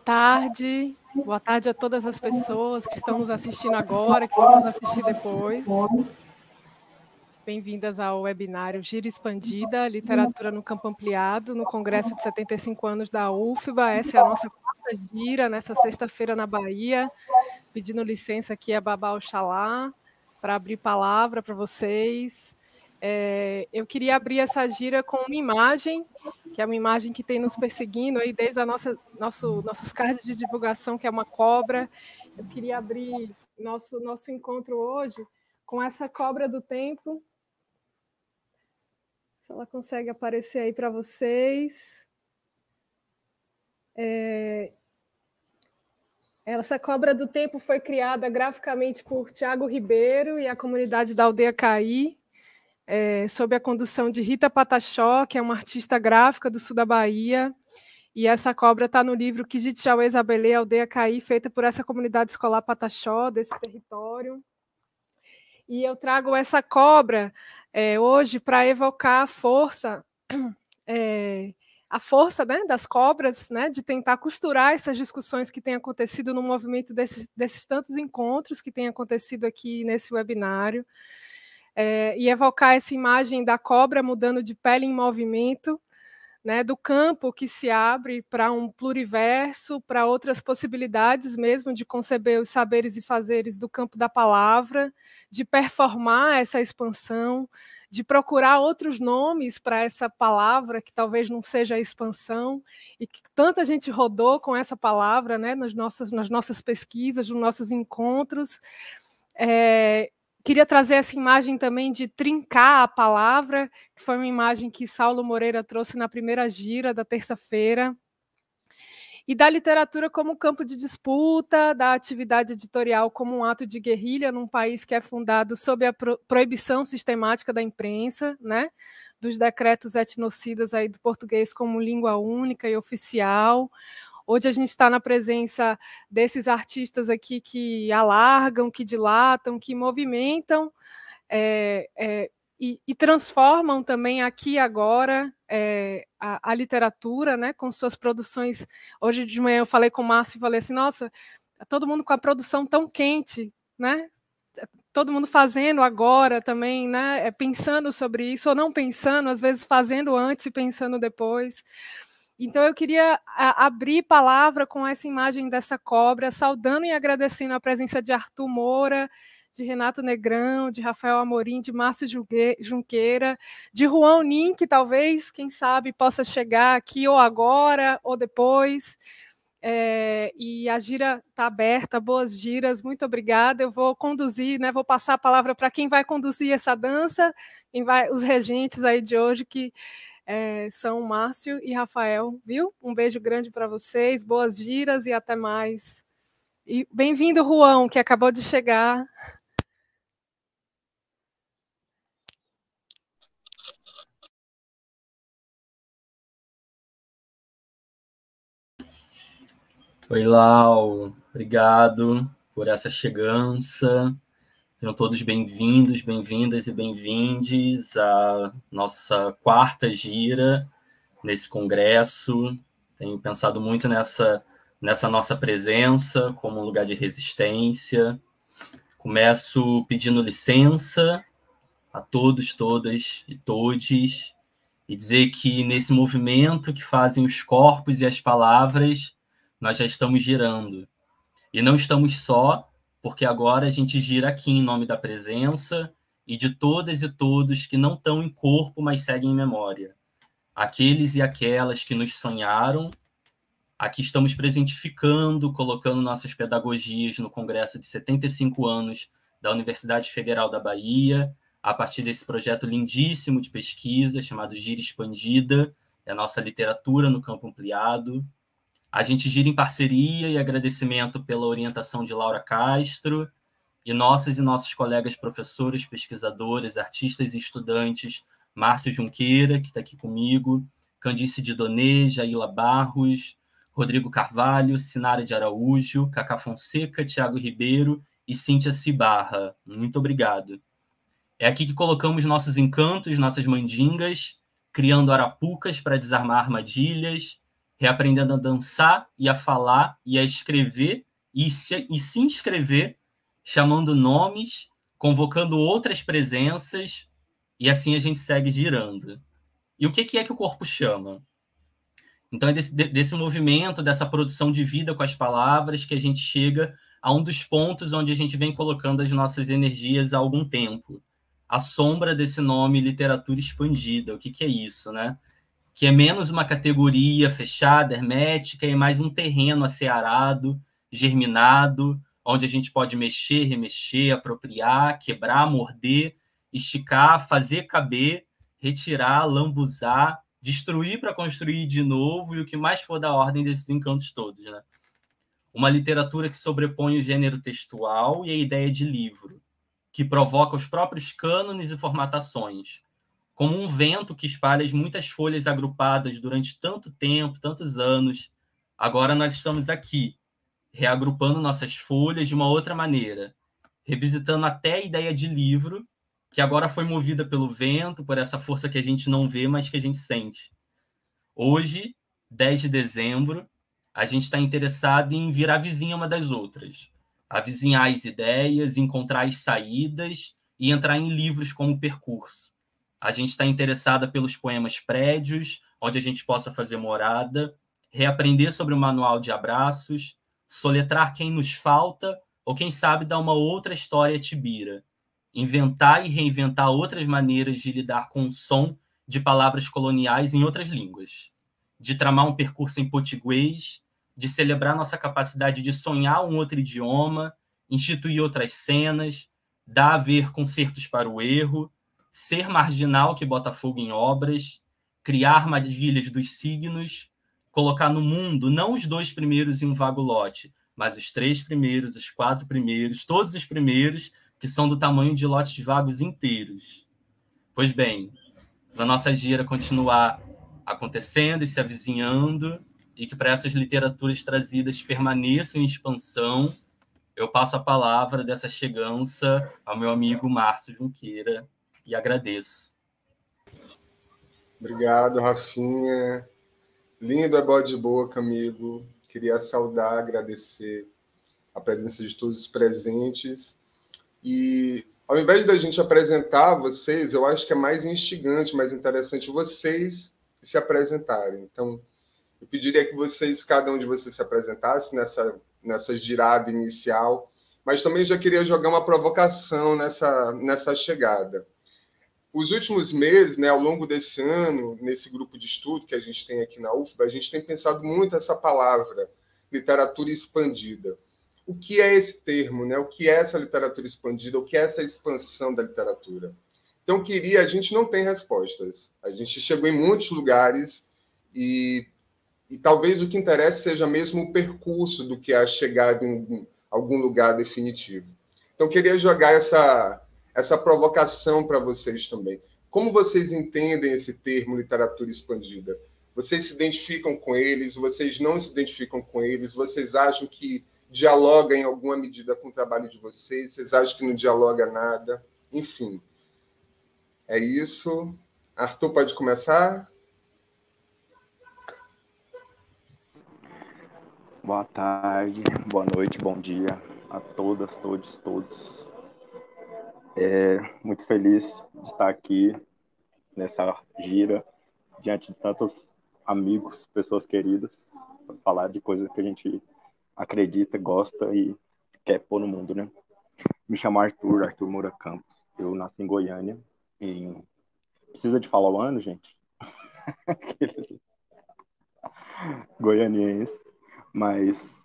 tarde. Boa tarde a todas as pessoas que estão nos assistindo agora, que vão nos assistir depois. Bem-vindas ao webinário Gira Expandida, Literatura no Campo Ampliado, no Congresso de 75 anos da UFBA. Essa é a nossa quarta gira, nessa sexta-feira na Bahia. Pedindo licença aqui a Babá Oxalá, para abrir palavra para vocês. Eu queria abrir essa gira com uma imagem, que é uma imagem que tem nos perseguindo aí desde a nossos cards de divulgação, que é uma cobra. Eu queria abrir nosso encontro hoje com essa cobra do tempo. Se ela consegue aparecer aí para vocês. Essa cobra do tempo foi criada graficamente por Tiago Ribeiro e a comunidade da Aldeia Caí, sob a condução de Rita Pataxó, que é uma artista gráfica do sul da Bahia. E essa cobra está no livro Kijitchauê Zabelê, Aldeia Caí, feita por essa comunidade escolar Pataxó, desse território. E eu trago essa cobra hoje para evocar a força né, das cobras, né, de tentar costurar essas discussões que têm acontecido no movimento desses tantos encontros que têm acontecido aqui nesse webinário, e evocar essa imagem da cobra mudando de pele em movimento, né, do campo que se abre para um pluriverso, para outras possibilidades mesmo de conceber os saberes e fazeres do campo da palavra, de performar essa expansão, de procurar outros nomes para essa palavra, que talvez não seja a expansão, e que tanta gente rodou com essa palavra, né, nas nossas pesquisas, nos nossos encontros. Queria trazer essa imagem também de trincar a palavra, que foi uma imagem que Saulo Moreira trouxe na primeira gira da terça-feira, e da literatura como campo de disputa, da atividade editorial como um ato de guerrilha num país que é fundado sob a proibição sistemática da imprensa, né, dos decretos etnocidas aí do português como língua única e oficial. Hoje a gente está na presença desses artistas aqui que alargam, que dilatam, que movimentam e transformam também aqui agora a literatura, né, com suas produções. Hoje de manhã eu falei com o Márcio e falei assim, nossa, todo mundo com a produção tão quente, né? Todo mundo fazendo agora também, né, pensando sobre isso, ou não pensando, às vezes fazendo antes e pensando depois. Então, eu queria abrir palavra com essa imagem dessa cobra, saudando e agradecendo a presença de Arthur Moura, de Renato Negrão, de Rafael Amorim, de Márcio Junqueira, de Juan Nin, que talvez, quem sabe, possa chegar aqui ou agora ou depois. E a gira está aberta, boas giras, muito obrigada. Eu vou conduzir, né, vou passar a palavra para quem vai conduzir essa dança, os regentes aí de hoje, que são Márcio e Rafael, viu? Um beijo grande para vocês, boas giras e até mais. E bem-vindo, Juan, que acabou de chegar. Oi, Lau, obrigado por essa chegança. Sejam todos bem-vindos, bem-vindas e bem-vindes à nossa quarta gira nesse congresso. Tenho pensado muito nessa nossa presença como um lugar de resistência. Começo pedindo licença a todos, todas e todes, e dizer que nesse movimento que fazem os corpos e as palavras, nós já estamos girando. E não estamos só, porque agora a gente gira aqui em nome da presença e de todas e todos que não estão em corpo, mas seguem em memória. Aqueles e aquelas que nos sonharam, aqui estamos presentificando, colocando nossas pedagogias no Congresso de 75 anos da Universidade Federal da Bahia, a partir desse projeto lindíssimo de pesquisa chamado Gira Expandida, é a nossa literatura no campo ampliado. A gente gira em parceria e agradecimento pela orientação de Laura Castro e nossos colegas professores, pesquisadores, artistas e estudantes, Márcio Junqueira, que está aqui comigo, Candice Didonê, Jaila Barros, Rodrigo Carvalho, Sinara de Araújo, Cacá Fonseca, Tiago Ribeiro e Cíntia Cibarra. Muito obrigado. É aqui que colocamos nossos encantos, nossas mandingas, criando arapucas para desarmar armadilhas, reaprendendo a dançar e a falar e a escrever e se inscrever, chamando nomes, convocando outras presenças, e assim a gente segue girando. E o que é que o corpo chama? Então é desse movimento, dessa produção de vida com as palavras, que a gente chega a um dos pontos onde a gente vem colocando as nossas energias há algum tempo. A sombra desse nome literatura expandida. O que é isso, né? Que é menos uma categoria fechada, hermética, e mais um terreno a ser arado, germinado, onde a gente pode mexer, remexer, apropriar, quebrar, morder, esticar, fazer caber, retirar, lambuzar, destruir para construir de novo, e o que mais for da ordem desses encantos todos, né? Uma literatura que sobrepõe o gênero textual e a ideia de livro, que provoca os próprios cânones e formatações, como um vento que espalha as muitas folhas agrupadas durante tanto tempo, tantos anos. Agora nós estamos aqui, reagrupando nossas folhas de uma outra maneira, revisitando até a ideia de livro, que agora foi movida pelo vento, por essa força que a gente não vê, mas que a gente sente. Hoje, 10 de dezembro, a gente está interessado em virar vizinha uma das outras, avizinhar as ideias, encontrar as saídas e entrar em livros como percurso. A gente está interessada pelos poemas prédios, onde a gente possa fazer morada, reaprender sobre o manual de abraços, soletrar quem nos falta, ou quem sabe dar uma outra história tibira, inventar e reinventar outras maneiras de lidar com o som de palavras coloniais em outras línguas, de tramar um percurso em potiguês, de celebrar nossa capacidade de sonhar um outro idioma, instituir outras cenas, dar a ver concertos para o erro, ser marginal que bota fogo em obras, criar armadilhas dos signos, colocar no mundo não os 2 primeiros em um vago lote, mas os 3 primeiros, os 4 primeiros, todos os primeiros, que são do tamanho de lotes vagos inteiros. Pois bem, para a nossa gira continuar acontecendo e se avizinhando, e que para essas literaturas trazidas permaneçam em expansão, eu passo a palavra dessa chegança ao meu amigo Márcio Junqueira e agradeço. Obrigado, Rafinha. Lindo é bode de boca, amigo. Queria saudar, agradecer a presença de todos os presentes. E, ao invés da gente apresentar vocês, eu acho que é mais instigante, mais interessante vocês se apresentarem. Então, eu pediria que vocês, cada um de vocês, se apresentasse nessa girada inicial, mas também já queria jogar uma provocação nessa chegada. Os últimos meses, né, ao longo desse ano, nesse grupo de estudo que a gente tem aqui na UFBA, a gente tem pensado muito essa palavra, literatura expandida. O que é esse termo, né? O que é essa literatura expandida? O que é essa expansão da literatura? Então, a gente não tem respostas. A gente chegou em muitos lugares e talvez o que interessa seja mesmo o percurso do que é a chegada em algum lugar definitivo. Então, queria jogar essa provocação para vocês também. Como vocês entendem esse termo literatura expandida? Vocês se identificam com eles? Vocês não se identificam com eles? Vocês acham que dialoga em alguma medida com o trabalho de vocês? Vocês acham que não dialoga nada? Enfim, é isso. Arthur, pode começar? Boa tarde, boa noite, bom dia a todas, todos. Muito feliz de estar aqui nessa gira, diante de tantos amigos, pessoas queridas, para falar de coisas que a gente acredita, gosta e quer pôr no mundo, né? Me chamo Arthur Moura Campos. Eu nasci em Goiânia. Precisa de falar o ano, gente? Goianiense, mas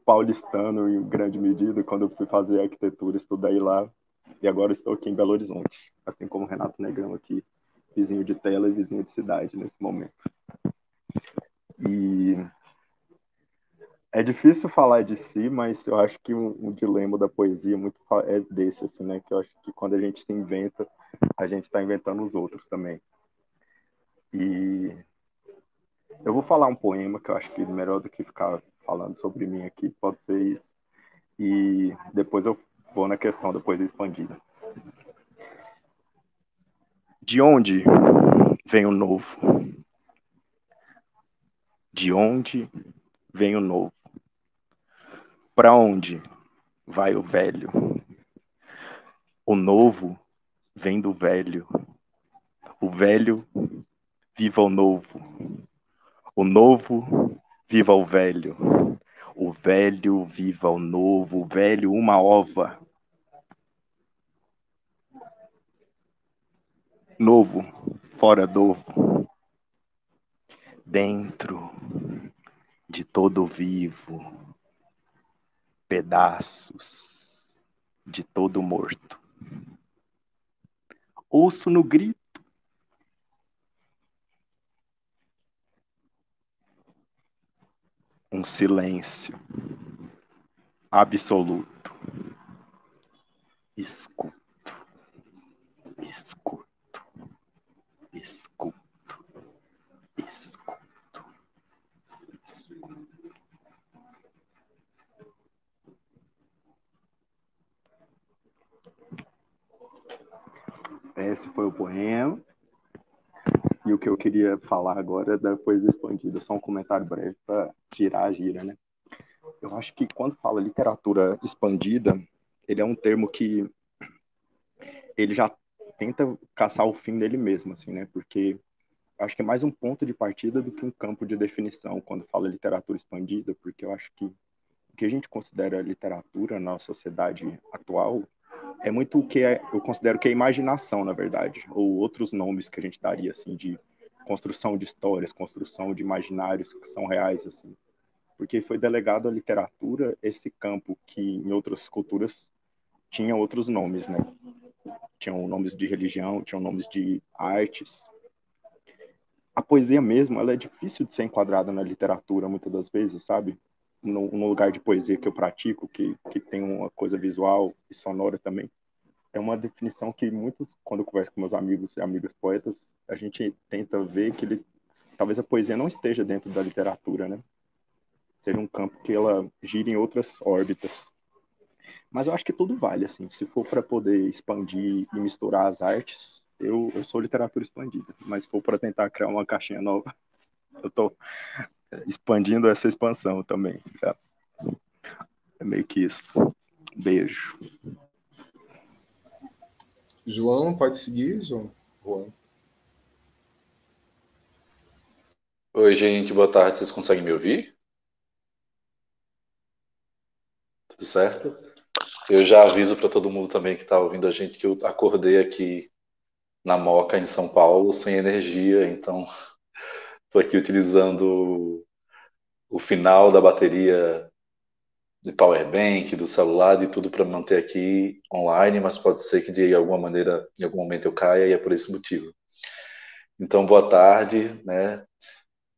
paulistano em grande medida. Quando eu fui fazer arquitetura, estudei lá e agora estou aqui em Belo Horizonte, assim como o Renato Negrão aqui, vizinho de tela e vizinho de cidade nesse momento. E é difícil falar de si, mas eu acho que um dilema da poesia muito é desse, assim, né? Que eu acho que quando a gente se inventa, a gente está inventando os outros também. E eu vou falar um poema que eu acho que melhor do que ficar falando sobre mim aqui, pode ser isso. E depois eu vou na questão da poesia expandida. De onde vem o novo? De onde vem o novo? Para onde vai o velho? O novo vem do velho. O velho viva o novo. O novo viva o velho. O velho viva o novo. O velho uma ova. Novo fora novo. Dentro de todo vivo. Pedaços de todo morto. Ouço no grito. Um silêncio absoluto. Escuto, escuto, escuto, escuto. Esse foi o poema. E o que eu queria falar agora é da poesia expandida. Só um comentário breve para girar a gira, né? Eu acho que quando fala literatura expandida, ele é um termo que ele já tenta caçar o fim dele mesmo, assim, né? Porque acho que é mais um ponto de partida do que um campo de definição quando fala literatura expandida, porque eu acho que o que a gente considera literatura na sociedade atual é muito o que eu considero que é imaginação, na verdade, ou outros nomes que a gente daria, assim, de construção de histórias, construção de imaginários que são reais, assim. Porque foi delegado à literatura esse campo que em outras culturas tinha outros nomes, né? Tinham nomes de religião, tinham nomes de artes. A poesia mesmo, ela é difícil de ser enquadrada na literatura, muitas das vezes, sabe? No lugar de poesia que eu pratico, que tem uma coisa visual e sonora também. É uma definição que muitos, quando eu converso com meus amigos e amigas poetas, a gente tenta ver que talvez a poesia não esteja dentro da literatura, né? Seja um campo que ela gira em outras órbitas. Mas eu acho que tudo vale, assim. Se for para poder expandir e misturar as artes, eu sou literatura expandida. Mas se for para tentar criar uma caixinha nova, eu estou expandindo essa expansão também. Tá? É meio que isso. Beijo. João, pode seguir, João? Juan. Oi, gente, boa tarde. Vocês conseguem me ouvir? Tudo certo? Eu já aviso para todo mundo também que está ouvindo a gente que eu acordei aqui na Moca, em São Paulo, sem energia, então estou aqui utilizando o final da bateria de power bank, do celular, de tudo para manter aqui online, mas pode ser que de alguma maneira, em algum momento eu caia e é por esse motivo. Então, boa tarde, né?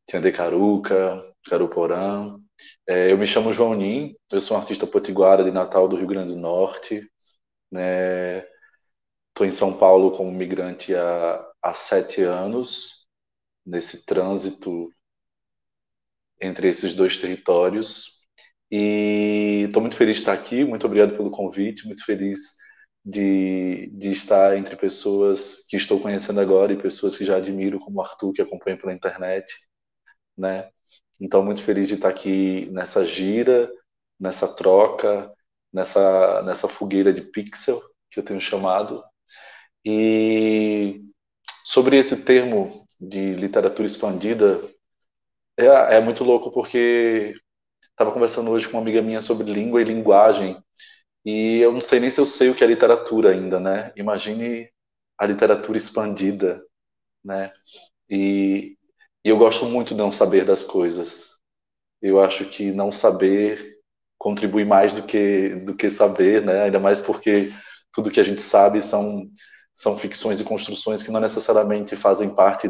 Tiande Caruca, Caruporã. Eu me chamo João Nin, eu sou um artista potiguara de Natal do Rio Grande do Norte, né? Estou em São Paulo como migrante há 7 anos, nesse trânsito entre esses dois territórios. E estou muito feliz de estar aqui, muito obrigado pelo convite, muito feliz de estar entre pessoas que estou conhecendo agora e pessoas que já admiro, como o Arthur, que acompanha pela internet, né? Então, muito feliz de estar aqui nessa gira, nessa troca, nessa fogueira de pixel, que eu tenho chamado. E sobre esse termo de literatura expandida, é muito louco porque estava conversando hoje com uma amiga minha sobre língua e linguagem, e eu não sei nem se eu sei o que é literatura ainda, né? Imagine a literatura expandida, né? E eu gosto muito de não saber das coisas. Eu acho que não saber contribui mais do que saber, né? Ainda mais porque tudo que a gente sabe são ficções e construções que não necessariamente fazem parte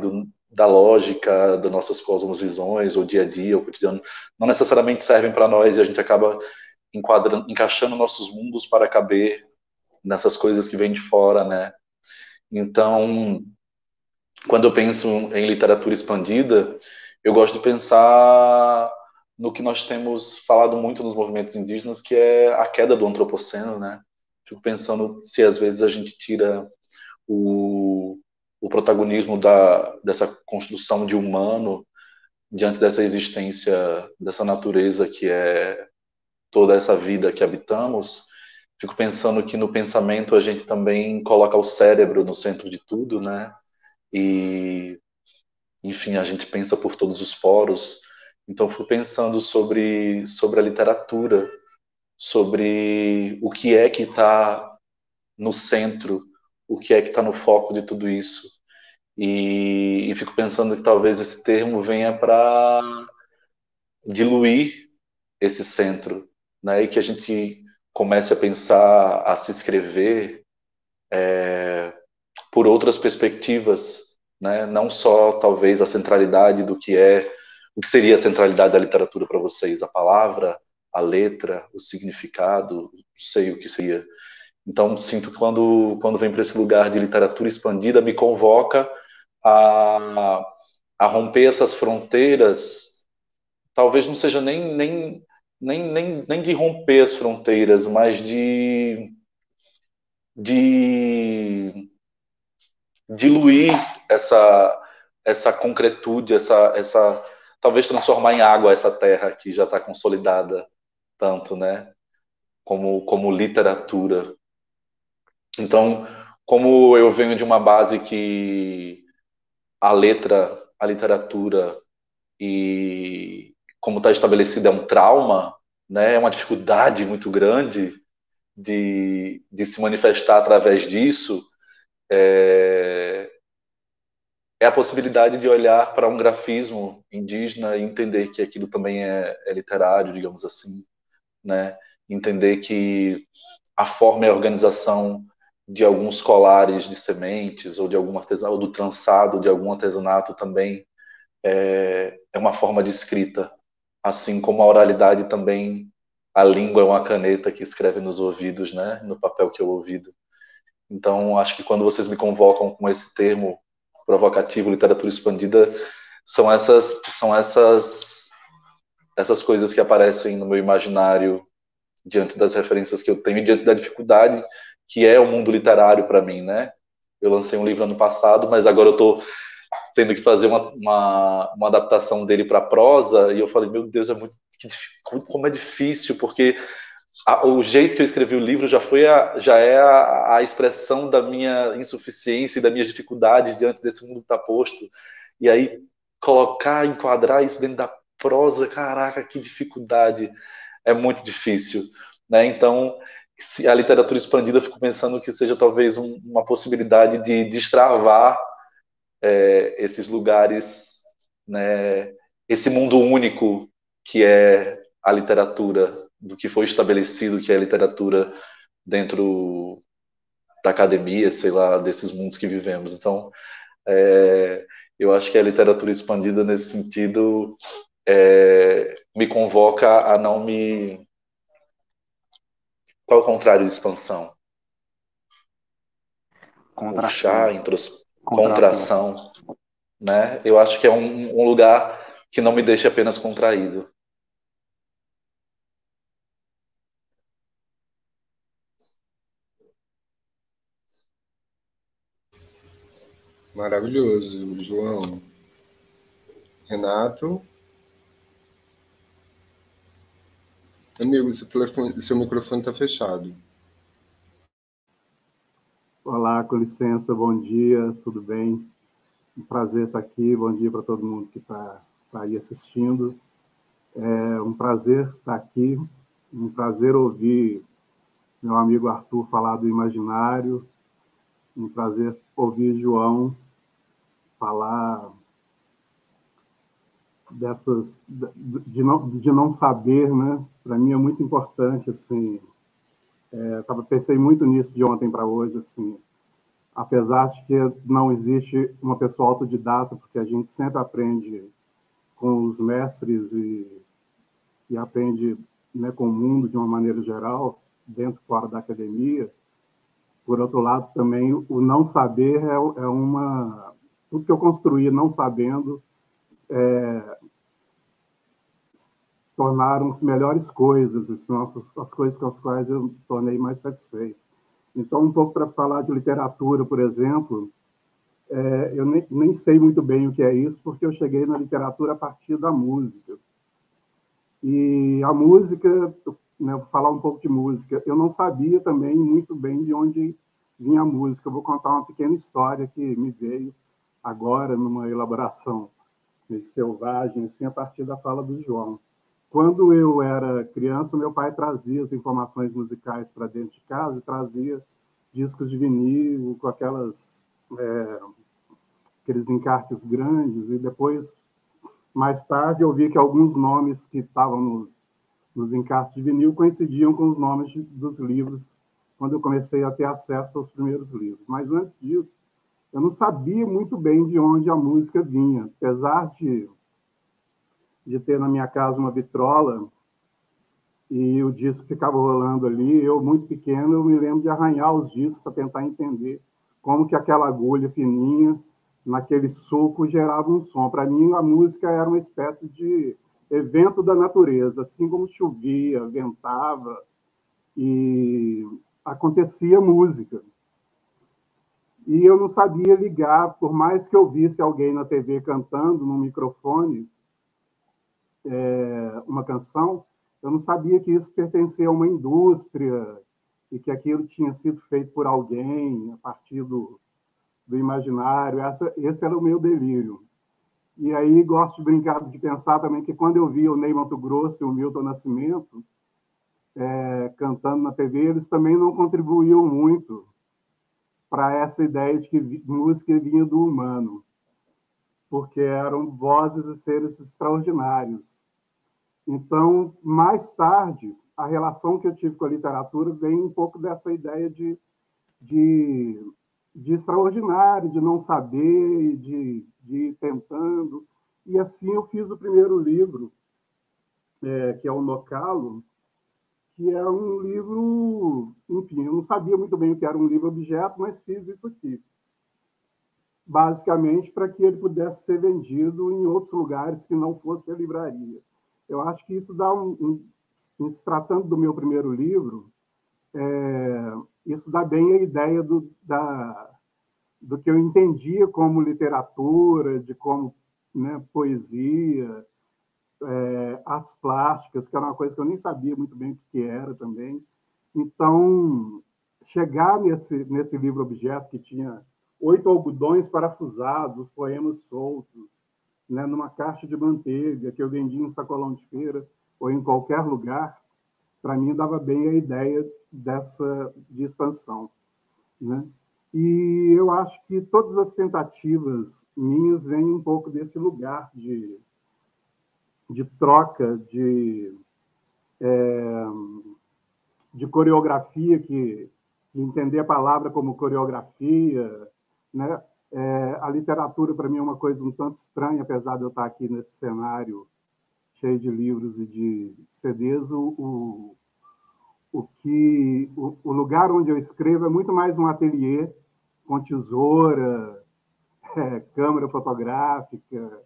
da lógica das nossas cosmovisões, ou dia a dia, ou cotidiano, não necessariamente servem para nós, e a gente acaba encaixando nossos mundos para caber nessas coisas que vêm de fora, né? Então, quando eu penso em literatura expandida, eu gosto de pensar no que nós temos falado muito nos movimentos indígenas, que é a queda do antropoceno, né? Fico pensando se às vezes a gente tira o protagonismo dessa construção de humano diante dessa existência, dessa natureza que é toda essa vida que habitamos, fico pensando que no pensamento a gente também coloca o cérebro no centro de tudo, né? E, enfim, a gente pensa por todos os poros. Então, fico pensando sobre a literatura, sobre o que é que está no centro, o que é que está no foco de tudo isso. E fico pensando que talvez esse termo venha para diluir esse centro, né? E que a gente comece a pensar, a se escrever por outras perspectivas, né? Não só talvez a centralidade do que é, o que seria a centralidade da literatura para vocês, a palavra, a letra, o significado, não sei o que seria. Então sinto que quando vem para esse lugar de literatura expandida, me convoca a romper essas fronteiras. Talvez não seja nem de romper as fronteiras, mas de diluir essa concretude, talvez transformar em água essa terra que já está consolidada tanto, né? Como literatura. Então, como eu venho de uma base que a letra, a literatura e como está estabelecida é um trauma, né? É uma dificuldade muito grande de se manifestar através disso. É a possibilidade de olhar para um grafismo indígena e entender que aquilo também é literário, digamos assim, né? Entender que a forma e a organização de alguns colares de sementes ou de algum artesanato, ou do trançado de algum artesanato também é uma forma de escrita, assim como a oralidade também, a língua é uma caneta que escreve nos ouvidos, né? No papel que é o ouvido. Então, acho que quando vocês me convocam com esse termo provocativo, literatura expandida, são essas coisas que aparecem no meu imaginário diante das referências que eu tenho e diante da dificuldade que é o mundo literário para mim, né? Eu lancei um livro ano passado, mas agora eu estou tendo que fazer uma adaptação dele para prosa e eu falei, meu Deus, como é difícil, porque o jeito que eu escrevi o livro já é a expressão da minha insuficiência e das minhas dificuldades diante desse mundo que está posto. E aí, enquadrar isso dentro da prosa, caraca, que dificuldade. É muito difícil, né? Então, se a literatura expandida, eu fico pensando que seja talvez uma possibilidade de destravar esses lugares, né? Esse mundo único que é a literatura, do que foi estabelecido que é a literatura dentro da academia, sei lá, desses mundos que vivemos. Então, eu acho que a literatura expandida nesse sentido me convoca a não me... Qual é o contrário de expansão? Contração. Contração, né? Eu acho que é um lugar que não me deixa apenas contraído. Maravilhoso, João. Renato? Amigo, seu microfone está fechado. Olá, com licença, bom dia, tudo bem? Um prazer estar aqui, bom dia para todo mundo que está aí assistindo. É um prazer estar aqui, um prazer ouvir meu amigo Arthur falar do imaginário, um prazer ouvir João falar de não saber, né? Para mim é muito importante, assim, pensei muito nisso de ontem para hoje, assim, apesar de que não existe uma pessoa autodidata, porque a gente sempre aprende com os mestres e aprende, né, com o mundo de uma maneira geral, dentro e fora da academia. Por outro lado, também, o não saber é uma... Tudo que eu construí não sabendo tornaram-se melhores coisas, são as coisas com as quais eu tornei mais satisfeito. Então, um pouco para falar de literatura, por exemplo, Eu nem sei muito bem o que é isso, porque eu cheguei na literatura a partir da música. E a música, né, vou falar um pouco de música, eu não sabia também muito bem de onde vinha a música. Eu vou contar uma pequena história que me veio agora, numa elaboração meio selvagem, assim, a partir da fala do João. Quando eu era criança, meu pai trazia as informações musicais para dentro de casa e trazia discos de vinil com aqueles encartes grandes, e depois, mais tarde, eu vi que alguns nomes que estavam nos encartes de vinil coincidiam com os nomes dos livros, quando eu comecei a ter acesso aos primeiros livros. Mas antes disso, eu não sabia muito bem de onde a música vinha, apesar de ter na minha casa uma vitrola e o disco ficava rolando ali. Eu, muito pequeno, eu me lembro de arranhar os discos para tentar entender como que aquela agulha fininha, naquele sulco, gerava um som. Para mim, a música era uma espécie de evento da natureza, assim como chovia, ventava, e acontecia música. E eu não sabia ligar, por mais que eu visse alguém na TV cantando no microfone uma canção, eu não sabia que isso pertencia a uma indústria e que aquilo tinha sido feito por alguém a partir do imaginário. Esse era o meu delírio. E aí gosto de brincar, de pensar também que quando eu via o Ney Matogrosso e o Milton Nascimento cantando na TV, eles também não contribuíam muito para essa ideia de que música vinha do humano, porque eram vozes e seres extraordinários. Então, mais tarde, a relação que eu tive com a literatura vem um pouco dessa ideia de extraordinário, de não saber, de ir tentando. E assim eu fiz o primeiro livro, que é o Nocalo, que é um livro, enfim, eu não sabia muito bem o que era um livro-objeto, mas fiz isso aqui. Basicamente para que ele pudesse ser vendido em outros lugares que não fosse a livraria. Eu acho que isso dá se tratando do meu primeiro livro, isso dá bem a ideia do que eu entendia como literatura, de como, né, poesia, artes plásticas, que era uma coisa que eu nem sabia muito bem o que era também. Então, chegar nesse livro-objeto que tinha 8 algodões parafusados, os poemas soltos, né, numa caixa de manteiga que eu vendia em sacolão de feira ou em qualquer lugar, para mim dava bem a ideia de expansão, né? E eu acho que todas as tentativas minhas vêm um pouco desse lugar de troca, de coreografia, que entender a palavra como coreografia, né? A literatura, para mim, é uma coisa um tanto estranha, apesar de eu estar aqui nesse cenário cheio de livros e de CDs. O lugar onde eu escrevo é muito mais um ateliê com tesoura, câmera fotográfica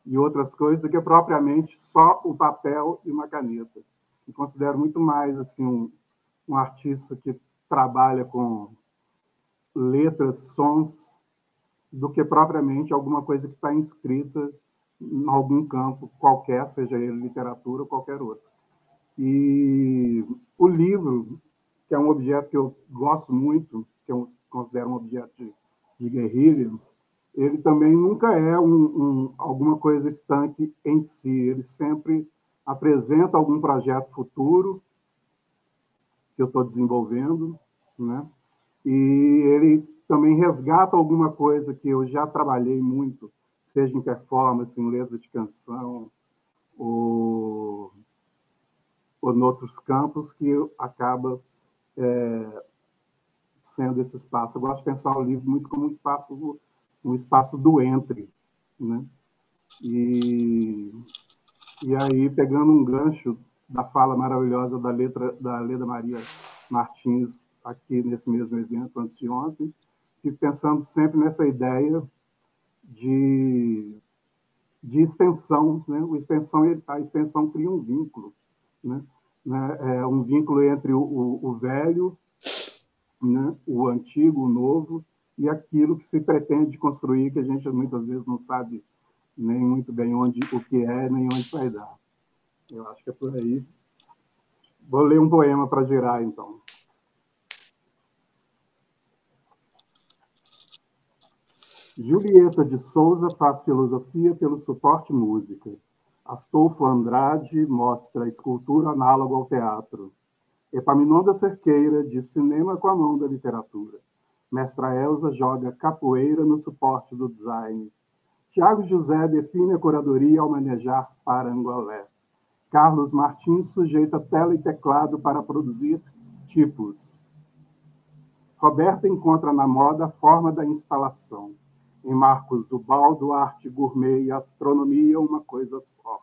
e outras coisas, do que propriamente só o papel e uma caneta. Me considero muito mais assim um artista que trabalha com letras, sons, do que propriamente alguma coisa que está inscrita em algum campo qualquer, seja ele literatura ou qualquer outro. E o livro, que é um objeto que eu gosto muito, que eu considero um objeto de guerrilha, ele também nunca é alguma coisa estanque em si. Ele sempre apresenta algum projeto futuro que eu estou desenvolvendo, né? E ele também resgata alguma coisa que eu já trabalhei muito, seja em performance, em letra de canção, ou em outros campos, que acaba sendo esse espaço. Eu gosto de pensar o livro muito como um espaço do entre, né? E aí, pegando um gancho da fala maravilhosa da Leda Maria Martins, aqui nesse mesmo evento, anteontem, fico pensando sempre nessa ideia de extensão, né? A extensão cria um vínculo, né? Um vínculo entre o velho, né? O antigo, o novo, e aquilo que se pretende construir, que a gente muitas vezes não sabe nem muito bem o que é, nem onde vai dar. Eu acho que é por aí. Vou ler um poema para girar, então. Julieta de Souza faz filosofia pelo suporte música. Astolfo Andrade mostra escultura análoga ao teatro. Epaminonda Cerqueira diz cinema com a mão da literatura. Mestra Elza joga capoeira no suporte do design. Tiago José define a curadoria ao manejar parangolé. Carlos Martins sujeita tela e teclado para produzir tipos. Roberta encontra na moda a forma da instalação. Em Marcos Ubaldo, arte gourmet e astronomia, uma coisa só.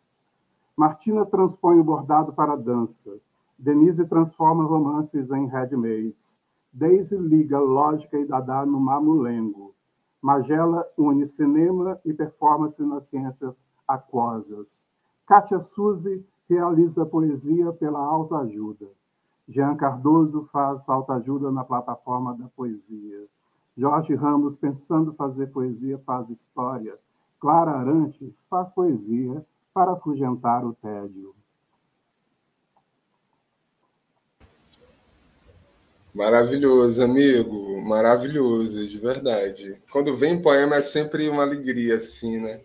Martina transpõe o bordado para a dança. Denise transforma romances em handmaids. Daisy liga lógica e Dadá no mamulengo. Magela une cinema e performance nas ciências aquosas. Kátia Suzy realiza poesia pela autoajuda. Jean Cardoso faz autoajuda na plataforma da poesia. Jorge Ramos, pensando fazer poesia, faz história. Clara Arantes faz poesia para afugentar o tédio. Maravilhoso, amigo. Maravilhoso, de verdade. Quando vem poema é sempre uma alegria, assim, né?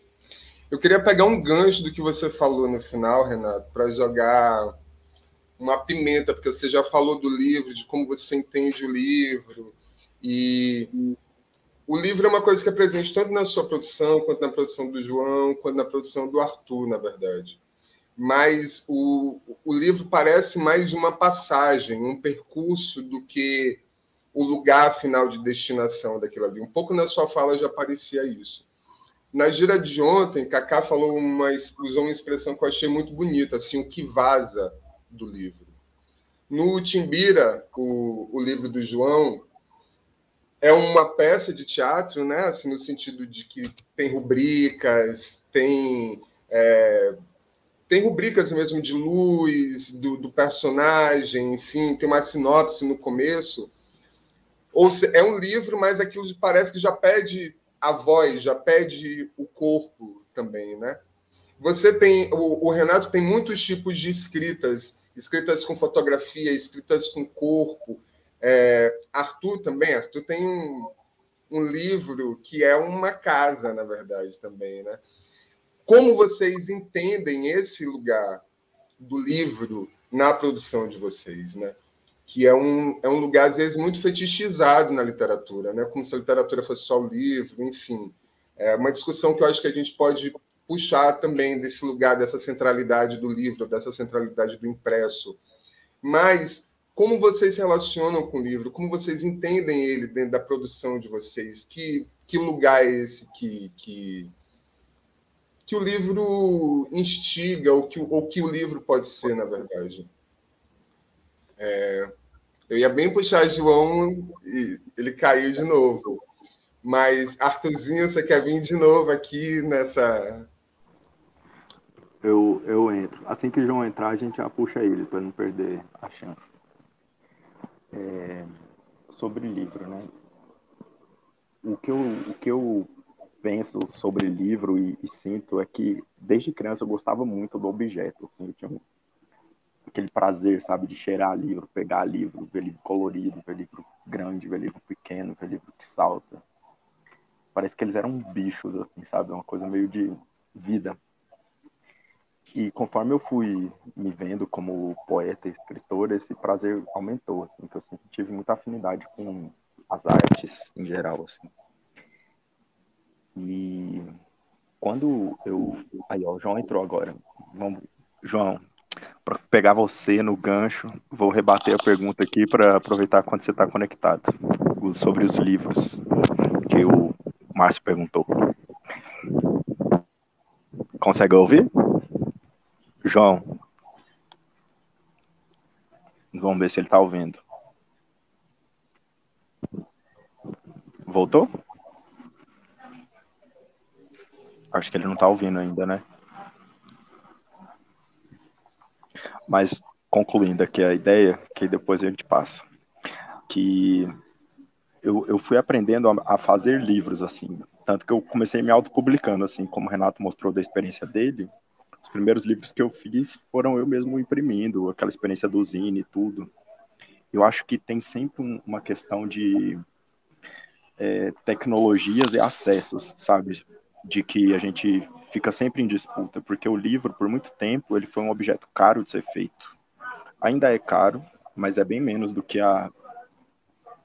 Eu queria pegar um gancho do que você falou no final, Renato, para jogar uma pimenta, porque você já falou do livro, de como você entende o livro. E o livro é uma coisa que é presente tanto na sua produção, quanto na produção do João, quanto na produção do Arthur, na verdade. Mas o livro parece mais uma passagem, um percurso do que o lugar final de destinação daquilo ali. Um pouco na sua fala já parecia isso. Na gira de ontem, Cacá usou uma expressão que eu achei muito bonita, assim, o que vaza do livro. No Timbira, o livro do João, é uma peça de teatro, né? Assim, no sentido de que tem rubricas, tem rubricas mesmo de luz, do personagem, enfim, tem uma sinopse no começo. Ou é um livro, mas aquilo parece que já pede a voz, já pede o corpo também, né? Você tem... O Renato tem muitos tipos de escritas com fotografia, escritas com corpo. Arthur também. Arthur tem um livro que é uma casa, na verdade, também, né? Como vocês entendem esse lugar do livro na produção de vocês, né? Que é um lugar, às vezes, muito fetichizado na literatura, né? Como se a literatura fosse só o livro, enfim. É uma discussão que eu acho que a gente pode puxar também desse lugar, dessa centralidade do livro, dessa centralidade do impresso. Mas como vocês se relacionam com o livro? Como vocês entendem ele dentro da produção de vocês? Que lugar é esse que o livro instiga, ou que o livro pode ser, na verdade? Eu ia bem puxar João e ele caiu de novo. Mas, Arthurzinho, você quer vir de novo aqui nessa... Eu entro. Assim que o João entrar, a gente já puxa ele, para não perder a chance. Sobre livro, né? O que eu penso sobre livro e sinto é que, desde criança, eu gostava muito do objeto. Assim, eu tinha aquele prazer, sabe, de cheirar livro, pegar livro, ver livro colorido, ver livro grande, ver livro pequeno, ver livro que salta. Parece que eles eram bichos, assim, sabe? Uma coisa meio de vida. E conforme eu fui me vendo como poeta e escritor, esse prazer aumentou, assim, que eu sempre tive muita afinidade com as artes em geral, assim. E quando eu... Aí, ó, o João entrou agora. Vamos... João, para pegar você no gancho, vou rebater a pergunta aqui para aproveitar quando você está conectado, sobre os livros que o Márcio perguntou. Consegue ouvir? João? Vamos ver se ele está ouvindo. Voltou? Acho que ele não está ouvindo ainda, né? Mas, concluindo aqui a ideia, que depois a gente passa, que eu fui aprendendo a fazer livros, assim, tanto que eu comecei me autopublicando, assim, como o Renato mostrou da experiência dele. Os primeiros livros que eu fiz foram eu mesmo imprimindo, aquela experiência do zine e tudo. Eu acho que tem sempre uma questão de tecnologias e acessos, sabe? De que a gente fica sempre em disputa, porque o livro, por muito tempo, ele foi um objeto caro de ser feito. Ainda é caro, mas é bem menos do que há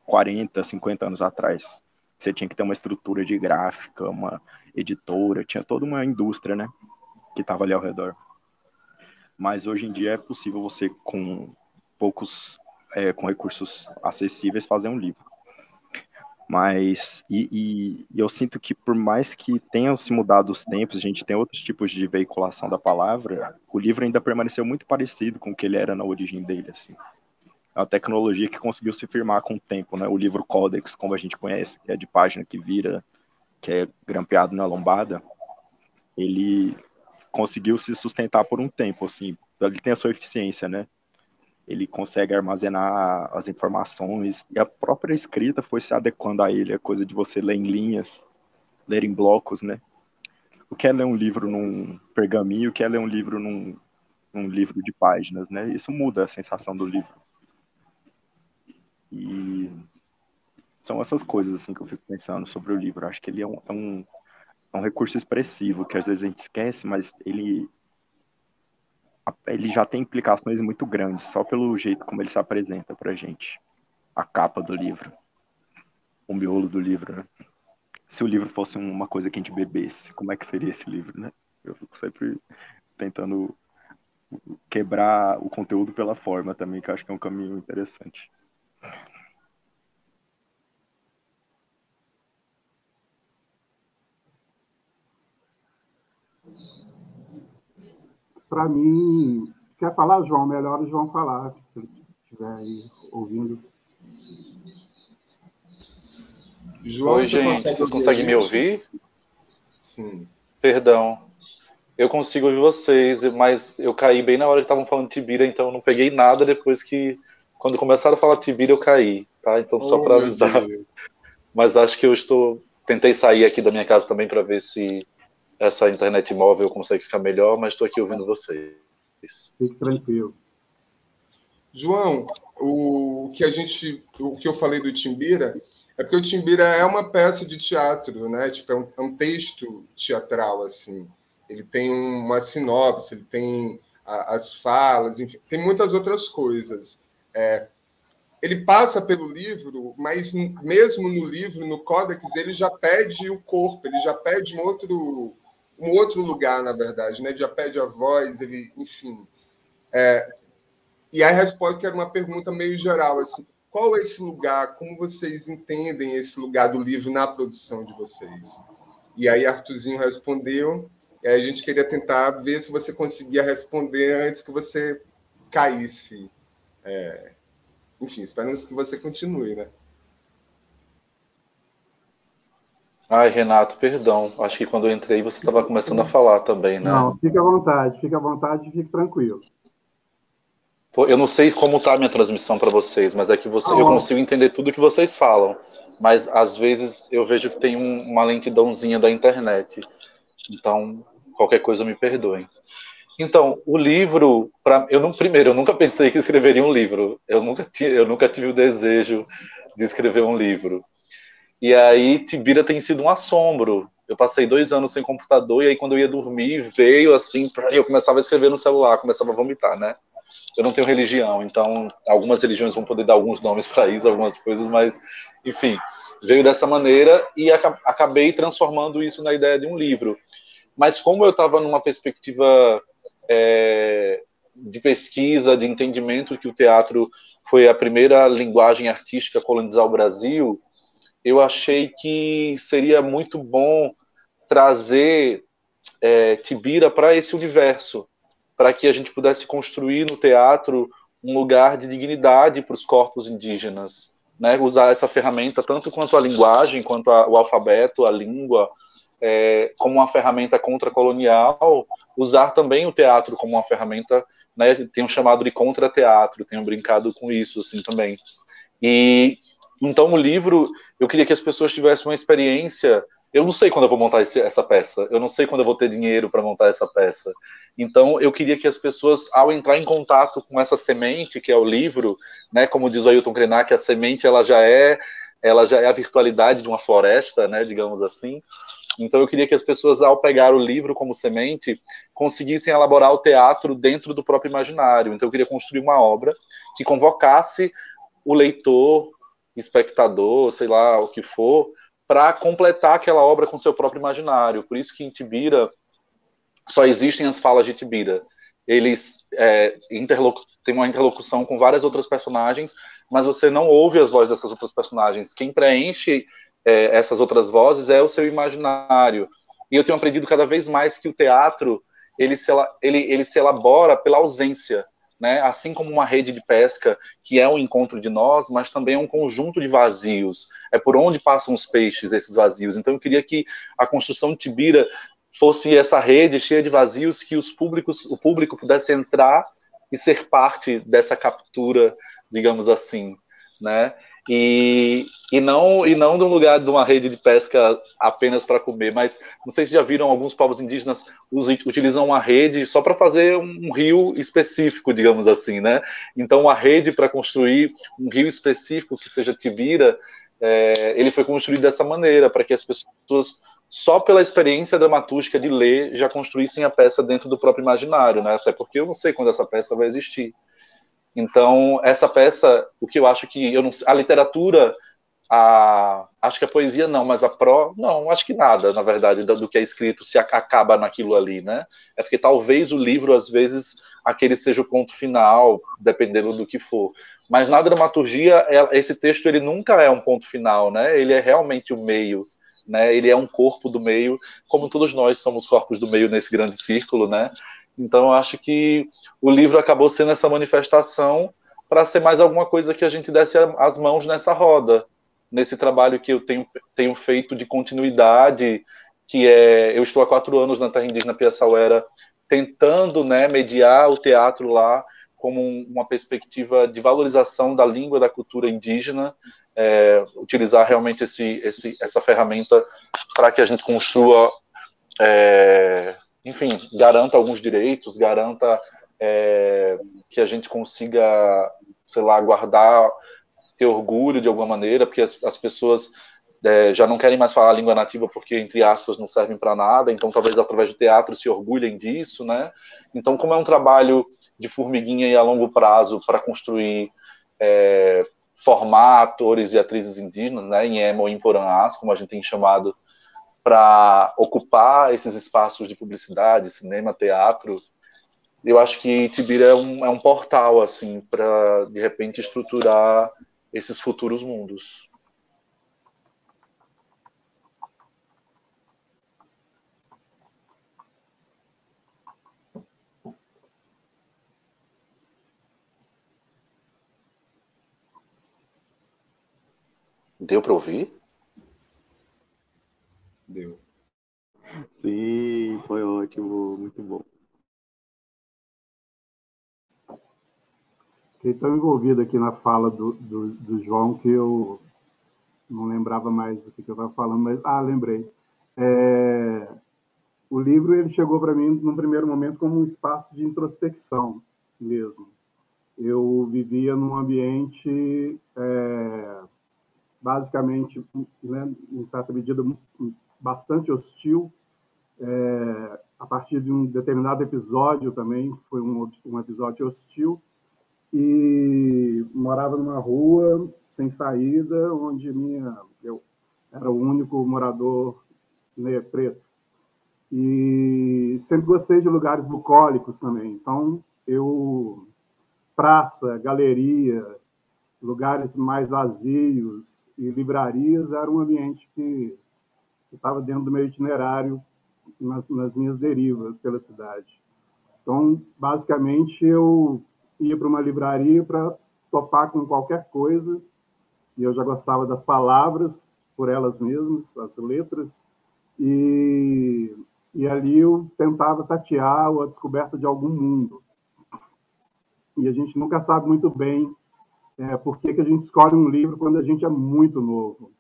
40, 50 anos atrás. Você tinha que ter uma estrutura de gráfica, uma editora, tinha toda uma indústria, né, que estava ali ao redor. Mas hoje em dia é possível você, com com recursos acessíveis, fazer um livro. Mas, eu sinto que por mais que tenham se mudado os tempos, a gente tem outros tipos de veiculação da palavra, o livro ainda permaneceu muito parecido com o que ele era na origem dele, assim. É uma tecnologia que conseguiu se firmar com o tempo, né? O livro Codex, como a gente conhece, que é de página que vira, que é grampeado na lombada, ele conseguiu se sustentar por um tempo, assim. Ele tem a sua eficiência, né? Ele consegue armazenar as informações, e a própria escrita foi se adequando a ele, a coisa de você ler em linhas, ler em blocos, né? O que é ler um livro num pergaminho, o que é ler um livro num livro de páginas, né? Isso muda a sensação do livro. E são essas coisas assim que eu fico pensando sobre o livro. Acho que ele é um recurso expressivo, que às vezes a gente esquece, mas ele já tem implicações muito grandes, só pelo jeito como ele se apresenta pra gente. A capa do livro, o miolo do livro, né? Se o livro fosse uma coisa que a gente bebesse, como é que seria esse livro, né? Eu fico sempre tentando quebrar o conteúdo pela forma também, que eu acho que é um caminho interessante. Para mim, quer falar, João? Melhor o João falar, se ele estiver aí ouvindo. João, oi, gente, vocês conseguem me ouvir? Sim. Perdão. Eu consigo ouvir vocês, mas eu caí bem na hora que estavam falando de Tibira, então eu não peguei nada depois que... Quando começaram a falar de Tibira, eu caí, tá? Então, só para avisar. Mas acho que tentei sair aqui da minha casa também para ver se essa internet móvel consegue ficar melhor, mas estou aqui ouvindo vocês. Fique tranquilo. João, o que eu falei do Timbira é porque o Timbira é uma peça de teatro, né? Tipo, é um texto teatral, assim. Ele tem uma sinopse, ele tem as falas, enfim, tem muitas outras coisas. Ele passa pelo livro, mas mesmo no livro, no Códex, ele já pede o corpo, ele já pede um outro lugar, na verdade, né? Ele já pede a voz, ele, enfim. E a resposta que era uma pergunta meio geral, assim, qual é esse lugar? Como vocês entendem esse lugar do livro na produção de vocês? E aí Arthurzinho respondeu, e aí a gente queria tentar ver se você conseguia responder antes que você caísse. Enfim, esperamos que você continue, né? Ai, Renato, perdão. Acho que quando eu entrei você estava começando a falar também, né? Não, fique à vontade e fique tranquilo. Pô, eu não sei como está a minha transmissão para vocês, mas é que eu consigo entender tudo que vocês falam. Mas, às vezes, eu vejo que tem uma lentidãozinha da internet. Então, qualquer coisa me perdoem. Então, o livro... Primeiro, eu nunca pensei que escreveria um livro. Eu nunca tive o desejo de escrever um livro. E aí, Tibira tem sido um assombro. Eu passei 2 anos sem computador, e aí, quando eu ia dormir, veio assim... Eu começava a escrever no celular, começava a vomitar, né? Eu não tenho religião, então algumas religiões vão poder dar alguns nomes para isso, algumas coisas, mas, enfim, veio dessa maneira e acabei transformando isso na ideia de um livro. Mas como eu estava numa perspectiva de pesquisa, de entendimento que o teatro foi a primeira linguagem artística a colonizar o Brasil, eu achei que seria muito bom trazer Tibira para esse universo, para que a gente pudesse construir no teatro um lugar de dignidade para os corpos indígenas, né? Usar essa ferramenta tanto quanto a linguagem, quanto o alfabeto, a língua, como uma ferramenta contracolonial, usar também o teatro como uma ferramenta, né? Tenho chamado de contra-teatro, tenho brincado com isso assim também. E Então, o livro, eu queria que as pessoas tivessem uma experiência. Eu não sei quando eu vou montar essa peça, eu não sei quando eu vou ter dinheiro para montar essa peça. Então, eu queria que as pessoas, ao entrar em contato com essa semente, que é o livro, né, como diz o Ailton Krenak, a semente ela já é a virtualidade de uma floresta, né, digamos assim. Então, eu queria que as pessoas, ao pegar o livro como semente, conseguissem elaborar o teatro dentro do próprio imaginário. Então, eu queria construir uma obra que convocasse o leitor, espectador, sei lá o que for, para completar aquela obra com seu próprio imaginário. Por isso que em Tibira só existem as falas de Tibira. Eles têm uma interlocução com várias outras personagens, mas você não ouve as vozes dessas outras personagens. Quem preenche essas outras vozes é o seu imaginário. E eu tenho aprendido cada vez mais que o teatro ele se elabora pela ausência, né? Assim como uma rede de pesca, que é um encontro de nós, mas também é um conjunto de vazios. É por onde passam os peixes, esses vazios. Então eu queria que a construção de Tibira fosse essa rede cheia de vazios, que o público pudesse entrar e ser parte dessa captura, digamos assim, né? E não de um lugar de uma rede de pesca apenas para comer, mas não sei se já viram, alguns povos indígenas utilizam uma rede só para fazer um rio específico, digamos assim, né? Então a rede para construir um rio específico que seja Tibira, ele foi construído dessa maneira, para que as pessoas, só pela experiência dramatúrgica de ler, já construíssem a peça dentro do próprio imaginário, né? Até porque eu não sei quando essa peça vai existir. Então, essa peça, o que eu acho que a literatura, acho que a poesia não, mas não, acho que nada, na verdade, do que é escrito se acaba naquilo ali, né? É porque talvez o livro, às vezes, aquele seja o ponto final, dependendo do que for. Mas na dramaturgia, esse texto ele nunca é um ponto final, né? Ele é realmente o meio, né? Ele é um corpo do meio, como todos nós somos corpos do meio nesse grande círculo, né? Então, eu acho que o livro acabou sendo essa manifestação para ser mais alguma coisa que a gente desse as mãos nessa roda, nesse trabalho que eu tenho feito de continuidade, que eu estou há 4 anos na terra indígena Piaçauera, tentando, né, mediar o teatro lá como uma perspectiva de valorização da língua e da cultura indígena, utilizar realmente essa ferramenta para que a gente construa, enfim, garanta alguns direitos, garanta que a gente consiga, sei lá, guardar, ter orgulho de alguma maneira, porque as pessoas já não querem mais falar a língua nativa porque, entre aspas, não servem para nada, então talvez através do teatro se orgulhem disso, né? Então, como é um trabalho de formiguinha e a longo prazo para construir, formar atores e atrizes indígenas, né, em Emo ou em Porã-As, como a gente tem chamado, para ocupar esses espaços de publicidade, cinema, teatro, eu acho que Tibira é um portal, assim, para, de repente, estruturar esses futuros mundos. Deu para ouvir? Deu. Sim, foi ótimo, muito bom. Fiquei tão envolvido aqui na fala do João que eu não lembrava mais o que eu estava falando, mas lembrei. O livro ele chegou para mim num primeiro momento como um espaço de introspecção mesmo. Eu vivia num ambiente basicamente, né, em certa medida, bastante hostil, a partir de um determinado episódio também, foi um episódio hostil, e morava numa rua sem saída, onde eu era o único morador, né, preto. E sempre gostei de lugares bucólicos também. Então, praça, galeria, lugares mais vazios e livrarias era um ambiente que estava dentro do meu itinerário nas minhas derivas pela cidade. Então, basicamente, eu ia para uma livraria para topar com qualquer coisa, e eu já gostava das palavras por elas mesmas, as letras, e ali eu tentava tatear a descoberta de algum mundo. E a gente nunca sabe muito bem por que a gente escolhe um livro quando a gente é muito novo.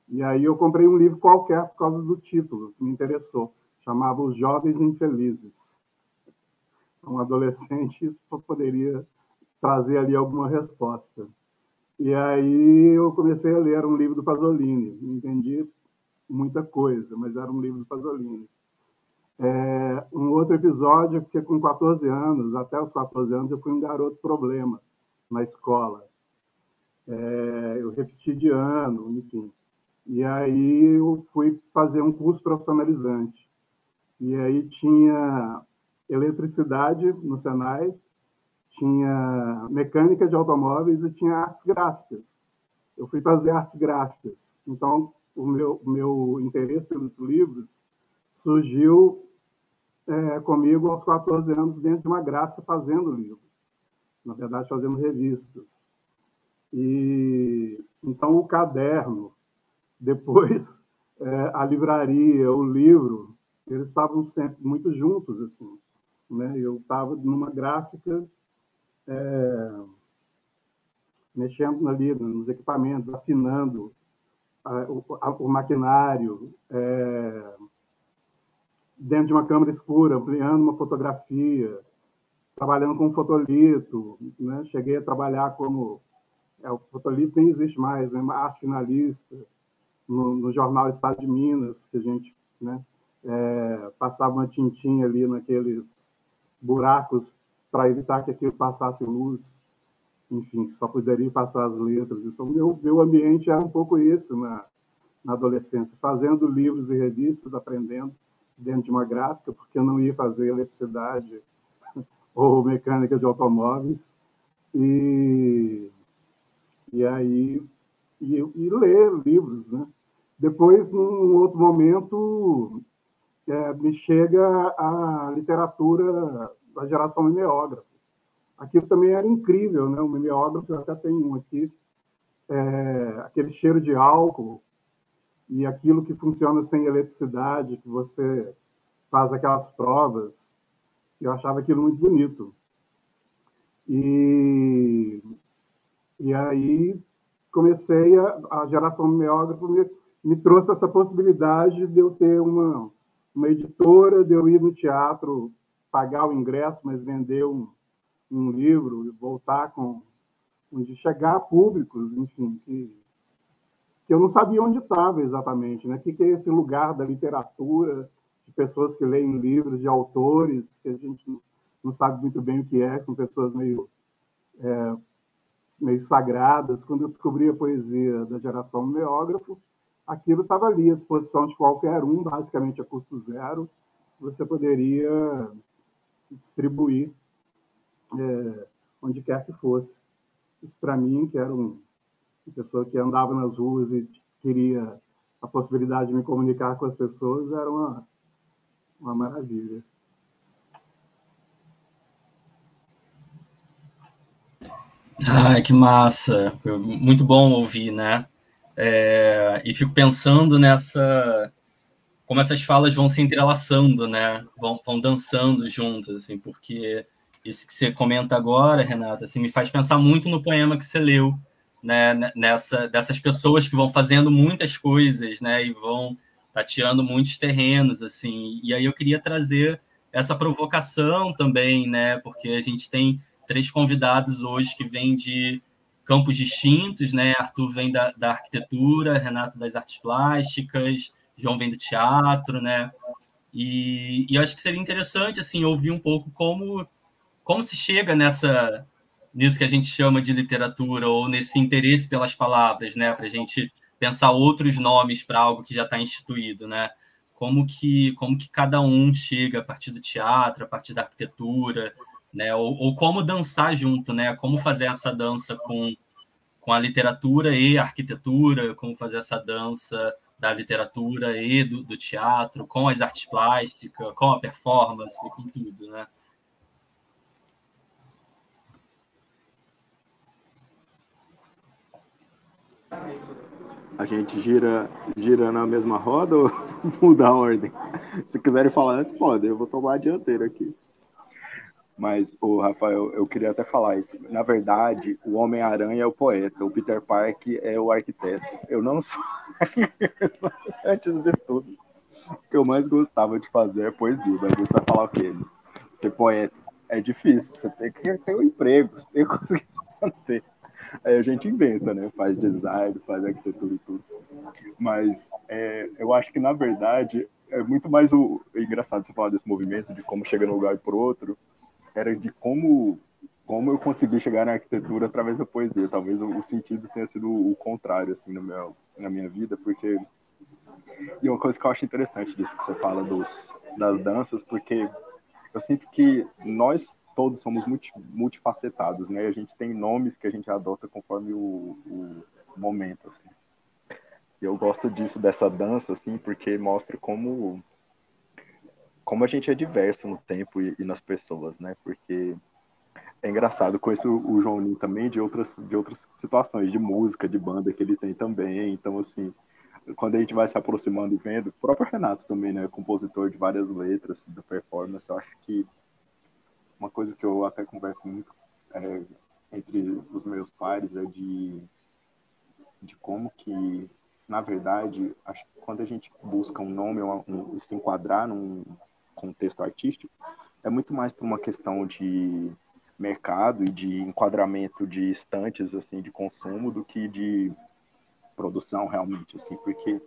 E aí eu comprei um livro qualquer por causa do título, que me interessou. Chamava Os Jovens Infelizes. Um adolescente, isso poderia trazer ali alguma resposta. E aí eu comecei a ler um livro do Pasolini. Não entendi muita coisa, mas era um livro do Pasolini. Um outro episódio, porque com 14 anos, até os 14 anos, eu fui um garoto problema na escola. Eu repeti de ano, enfim. E aí eu fui fazer um curso profissionalizante. E aí tinha eletricidade no Senai, tinha mecânica de automóveis e tinha artes gráficas. Eu fui fazer artes gráficas. Então, o meu interesse pelos livros surgiu comigo aos 14 anos dentro de uma gráfica fazendo livros. Na verdade, fazendo revistas. E então o caderno, depois a livraria, o livro, eles estavam sempre muito juntos, assim, né? Eu estava numa gráfica mexendo ali nos equipamentos, afinando o maquinário, dentro de uma câmera escura, ampliando uma fotografia, trabalhando com fotolito, né? Cheguei a trabalhar como... o fotolito nem existe mais, né? Arte finalista, no jornal Estado de Minas, que a gente, né, passava uma tintinha ali naqueles buracos para evitar que aquilo passasse luz, enfim, que só poderia passar as letras. Então, meu ambiente era um pouco esse na adolescência, fazendo livros e revistas, aprendendo dentro de uma gráfica, porque eu não ia fazer eletricidade ou mecânica de automóveis, e aí e ler livros, né? Depois, num outro momento, me chega a literatura da geração mimeógrafa. Aquilo também era incrível, né? O mimeógrafo, eu até tenho um aqui, aquele cheiro de álcool e aquilo que funciona sem eletricidade, que você faz aquelas provas. Eu achava aquilo muito bonito. E aí comecei a geração mimeógrafo me trouxe essa possibilidade de eu ter uma editora, de eu ir no teatro, pagar o ingresso, mas vender um livro e voltar de chegar a públicos, enfim, que eu não sabia onde estava exatamente, né? O que é esse lugar da literatura, de pessoas que leem livros de autores, que a gente não sabe muito bem o que são pessoas meio sagradas. Quando eu descobri a poesia da geração mimeógrafo, aquilo estava ali à disposição de qualquer um, basicamente a custo zero, você poderia distribuir onde quer que fosse. Isso, para mim, que era uma pessoa que andava nas ruas e queria a possibilidade de me comunicar com as pessoas, era uma maravilha. Ai, que massa! Muito bom ouvir, né? E fico pensando como essas falas vão se entrelaçando, né? Vão dançando juntas, assim, porque isso que você comenta agora, Renata, assim, me faz pensar muito no poema que você leu, né? Dessas pessoas que vão fazendo muitas coisas, né? E vão tateando muitos terrenos, assim. E aí eu queria trazer essa provocação também, né? Porque a gente tem 3 convidados hoje que vêm de campos distintos, né? Arthur vem da arquitetura, Renato das artes plásticas, João vem do teatro, né? E eu acho que seria interessante, assim, ouvir um pouco como se chega nisso que a gente chama de literatura, ou nesse interesse pelas palavras, né? Para a gente pensar outros nomes para algo que já está instituído, né? Como que cada um chega a partir do teatro, a partir da arquitetura, né? Ou como dançar junto, né? Como fazer essa dança com a literatura e a arquitetura, como fazer essa dança da literatura e do teatro, com as artes plásticas, com a performance, com tudo, né? A gente gira na mesma roda ou muda a ordem? Se quiserem falar antes, pode. Eu vou tomar a dianteira aqui. Mas, o Rafael, eu queria até falar isso. Na verdade, o Homem-Aranha é o poeta, o Peter Parker é o arquiteto. Eu não sou. Antes de tudo, o que eu mais gostava de fazer é poesia. Daí você vai falar o quê? Ser poeta é difícil, você tem que ter um emprego, você tem que conseguir se manter. Aí a gente inventa, né? Faz design, faz arquitetura e tudo. Mas eu acho que, na verdade, é muito mais é engraçado você falar desse movimento, de como chega de um lugar para o outro, era de como eu consegui chegar na arquitetura através da poesia. Talvez o sentido tenha sido o contrário, assim, na minha vida, porque... E uma coisa que eu acho interessante disso que você fala das danças, porque eu sinto que nós todos somos multifacetados, né? A gente tem nomes que a gente adota conforme o momento, assim. E eu gosto disso, dessa dança, assim, porque mostra como a gente é diverso no tempo e nas pessoas, né? Porque é engraçado, conheço o João Ninho também de outras situações, de música, de banda que ele tem também. Então, assim, quando a gente vai se aproximando e vendo, o próprio Renato também, né? Compositor de várias letras da performance, eu acho que uma coisa que eu até converso muito entre os meus pares é de como que, na verdade, acho que quando a gente busca um nome, se enquadrar num contexto artístico, é muito mais por uma questão de mercado e de enquadramento de estantes assim de consumo do que de produção realmente, assim, porque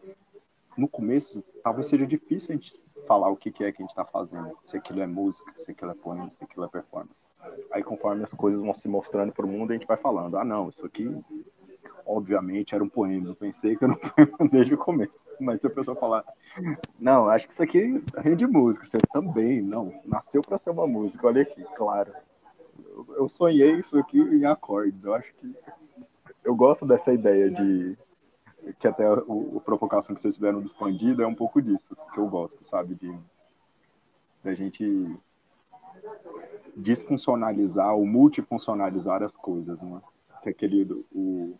no começo talvez seja difícil a gente falar o que é que a gente está fazendo, se aquilo é música, se aquilo é poema, se aquilo é performance. Aí conforme as coisas vão se mostrando para o mundo, a gente vai falando, não, isso aqui obviamente era um poema, eu pensei que era um poema desde o começo, mas se a pessoa falar, não, acho que isso aqui rende música, você também, não, nasceu para ser uma música, olha aqui, claro, eu sonhei isso aqui em acordes, eu acho que eu gosto dessa ideia de que até a provocação que vocês fizeram do expandido é um pouco disso que eu gosto, sabe, de a gente desfuncionalizar ou multifuncionalizar as coisas, né? Que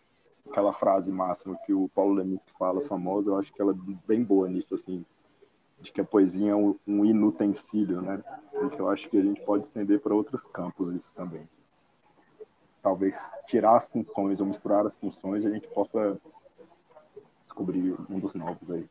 aquela frase máxima que o Paulo Leminski fala, famosa, eu acho que ela é bem boa nisso, assim, de que a poesia é um inutensílio, né? E que eu acho que a gente pode estender para outros campos isso também. Talvez tirar as funções ou misturar as funções, a gente possa descobrir um dos novos aí.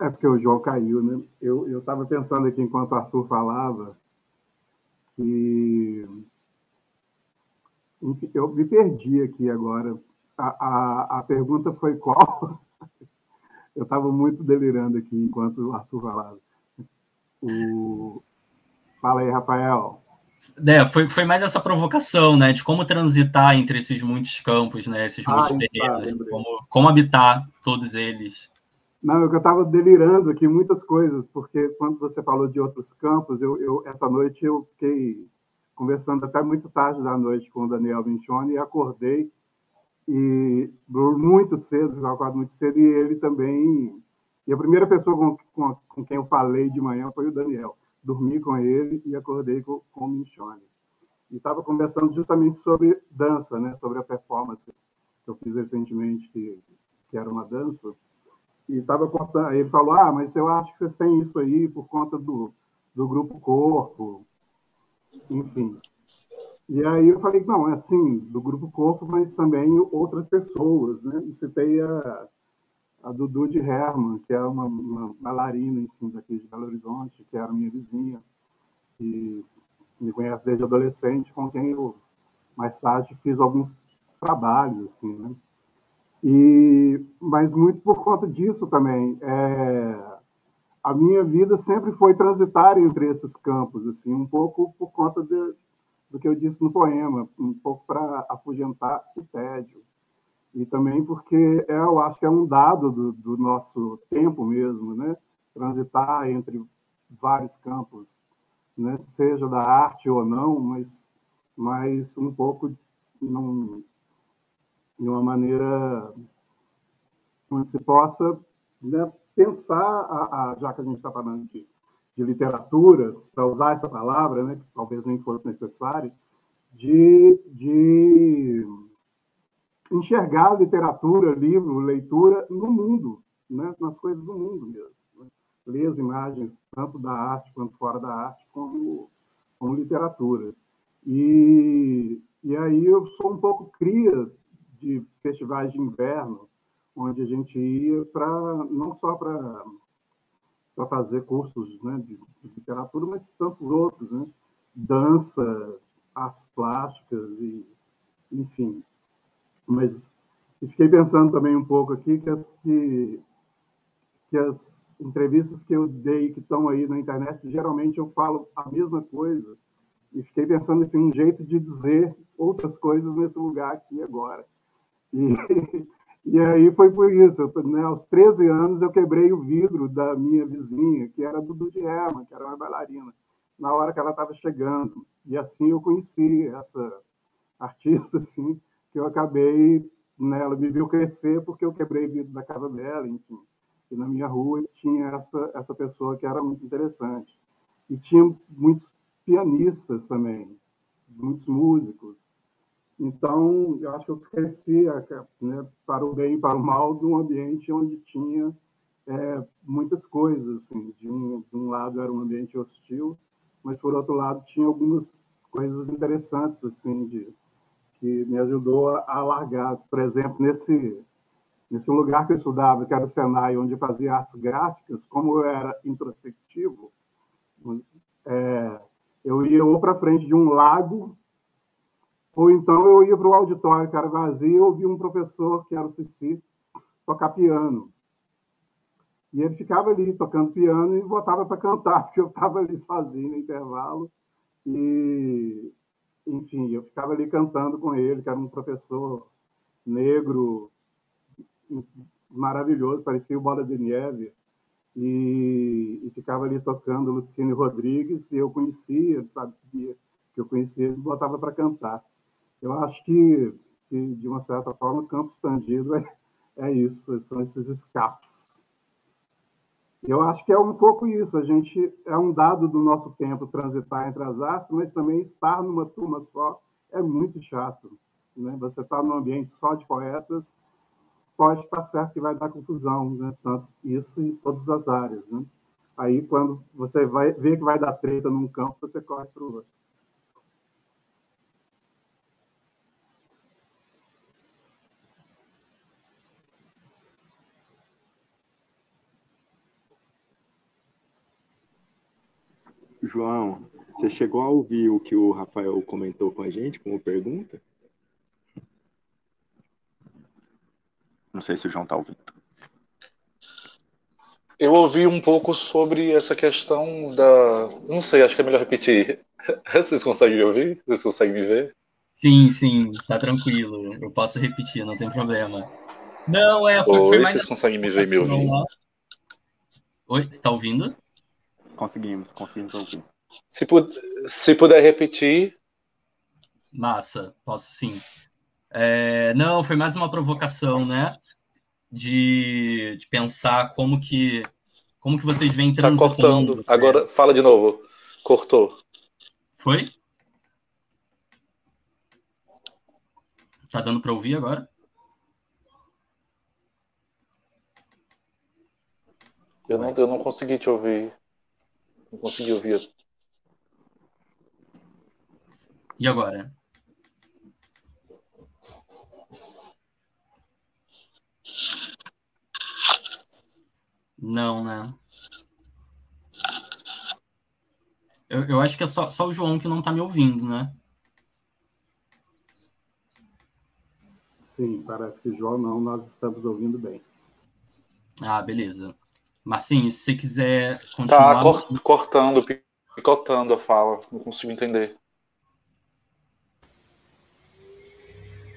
É porque o João caiu, né? Eu estava pensando aqui enquanto o Arthur falava que eu me perdi aqui agora. A pergunta foi qual? Eu estava muito delirando aqui enquanto o Arthur falava. Fala aí, Rafael. Foi mais essa provocação, né, de como transitar entre esses muitos campos, né, esses muitos terrenos, como habitar todos eles. Não, eu estava delirando aqui muitas coisas, porque quando você falou de outros campos, essa noite eu fiquei conversando até muito tarde da noite com o Daniel Vinchoni e acordei muito cedo, eu acordo muito cedo, e ele também. E a primeira pessoa com quem eu falei de manhã foi o Daniel. Dormi com ele e acordei com o Vinchoni. E estava conversando justamente sobre dança, né? Sobre a performance que eu fiz recentemente, que era uma dança. E estava contando, ele falou, mas eu acho que vocês têm isso aí por conta do Grupo Corpo, enfim. E aí eu falei, não, é assim, do Grupo Corpo, mas também outras pessoas, né? E citei a Dudu de Herman, que é uma bailarina, enfim, daqui de Belo Horizonte, que era minha vizinha, e me conhece desde adolescente, com quem eu, mais tarde, fiz alguns trabalhos, assim, né? Mas muito por conta disso também. A minha vida sempre foi transitar entre esses campos, assim, um pouco por conta do que eu disse no poema, um pouco para afugentar o tédio. E também porque eu acho que é um dado do nosso tempo mesmo, né? Transitar entre vários campos, né? Seja da arte ou não, mas um pouco de uma maneira onde se possa, né, pensar, já que a gente está falando de literatura, para usar essa palavra, né, que talvez nem fosse necessário, de enxergar literatura, livro, leitura no mundo, né? Nas coisas do mundo mesmo. Né? Ler as imagens, tanto da arte quanto fora da arte, como literatura. E aí eu sou um pouco cria de festivais de inverno, onde a gente ia não só para fazer cursos, né, de literatura, mas tantos outros, né? Dança, artes plásticas, enfim. Mas fiquei pensando também um pouco aqui que as entrevistas que eu dei, que estão aí na internet, geralmente eu falo a mesma coisa, e fiquei pensando assim, um jeito de dizer outras coisas nesse lugar aqui agora. E aí foi por isso, né, aos 13 anos eu quebrei o vidro da minha vizinha, que era do Dudu Herman, que era uma bailarina, na hora que ela estava chegando. E assim eu conheci essa artista, assim, que eu acabei, né, ela me viu crescer porque eu quebrei o vidro da casa dela, enfim. E na minha rua tinha essa pessoa que era muito interessante. E tinha muitos pianistas também, muitos músicos. Então, eu acho que eu cresci, né, para o bem e para o mal, de um ambiente onde tinha muitas coisas. Assim. De um lado era um ambiente hostil, mas, por outro lado, tinha algumas coisas interessantes assim, que me ajudou a alargar. Por exemplo, nesse lugar que eu estudava, que era o Senai, onde eu fazia artes gráficas, como eu era introspectivo, eu ia ou para frente de um lago, ou então eu ia para o auditório, que era vazio, e ouvia um professor, que era o Cici, tocar piano. E ele ficava ali tocando piano e botava para cantar, porque eu estava ali sozinho no intervalo. E, enfim, eu ficava ali cantando com ele, que era um professor negro, maravilhoso, parecia o Bola de Neve. E ficava ali tocando Lucínio Rodrigues, e eu conhecia, ele sabia que eu conhecia, ele botava para cantar. Eu acho que, de uma certa forma, o Campo Expandido é isso, são esses escapes. Eu acho que é um pouco isso, a gente é um dado do nosso tempo transitar entre as artes, mas também estar numa turma só é muito chato. Né? Você está num ambiente só de poetas, pode estar certo que vai dar confusão, né? Tanto isso em todas as áreas. Né? Aí, quando você vai ver que vai dar treta num campo, você corre para o outro. João, você chegou a ouvir o que o Rafael comentou com a gente como pergunta? Não sei se o João está ouvindo. Eu ouvi um pouco sobre essa questão da... Não sei, acho que é melhor repetir. Vocês conseguem me ouvir? Vocês conseguem me ver? Sim, tá tranquilo. Eu posso repetir, não tem problema. Não, foi Oi, mais vocês a conseguem me ver e me provocação ouvir? lá. Oi, você tá ouvindo? Conseguimos ouvir. Se puder repetir... Massa, posso sim. Não, foi mais uma provocação, né? De pensar como que vocês vêm Tá cortando. transitando. Agora, fala de novo. Cortou. Foi? Tá dando para ouvir agora? Eu não consegui te ouvir. Não consegui ouvir. E agora? Não, né? Eu acho que é só o João que não tá me ouvindo, né? Sim, parece que João não, nós estamos ouvindo bem. Ah, beleza. Marcinho, se você quiser continuar... Tá cortando, picotando a fala. Não consigo entender.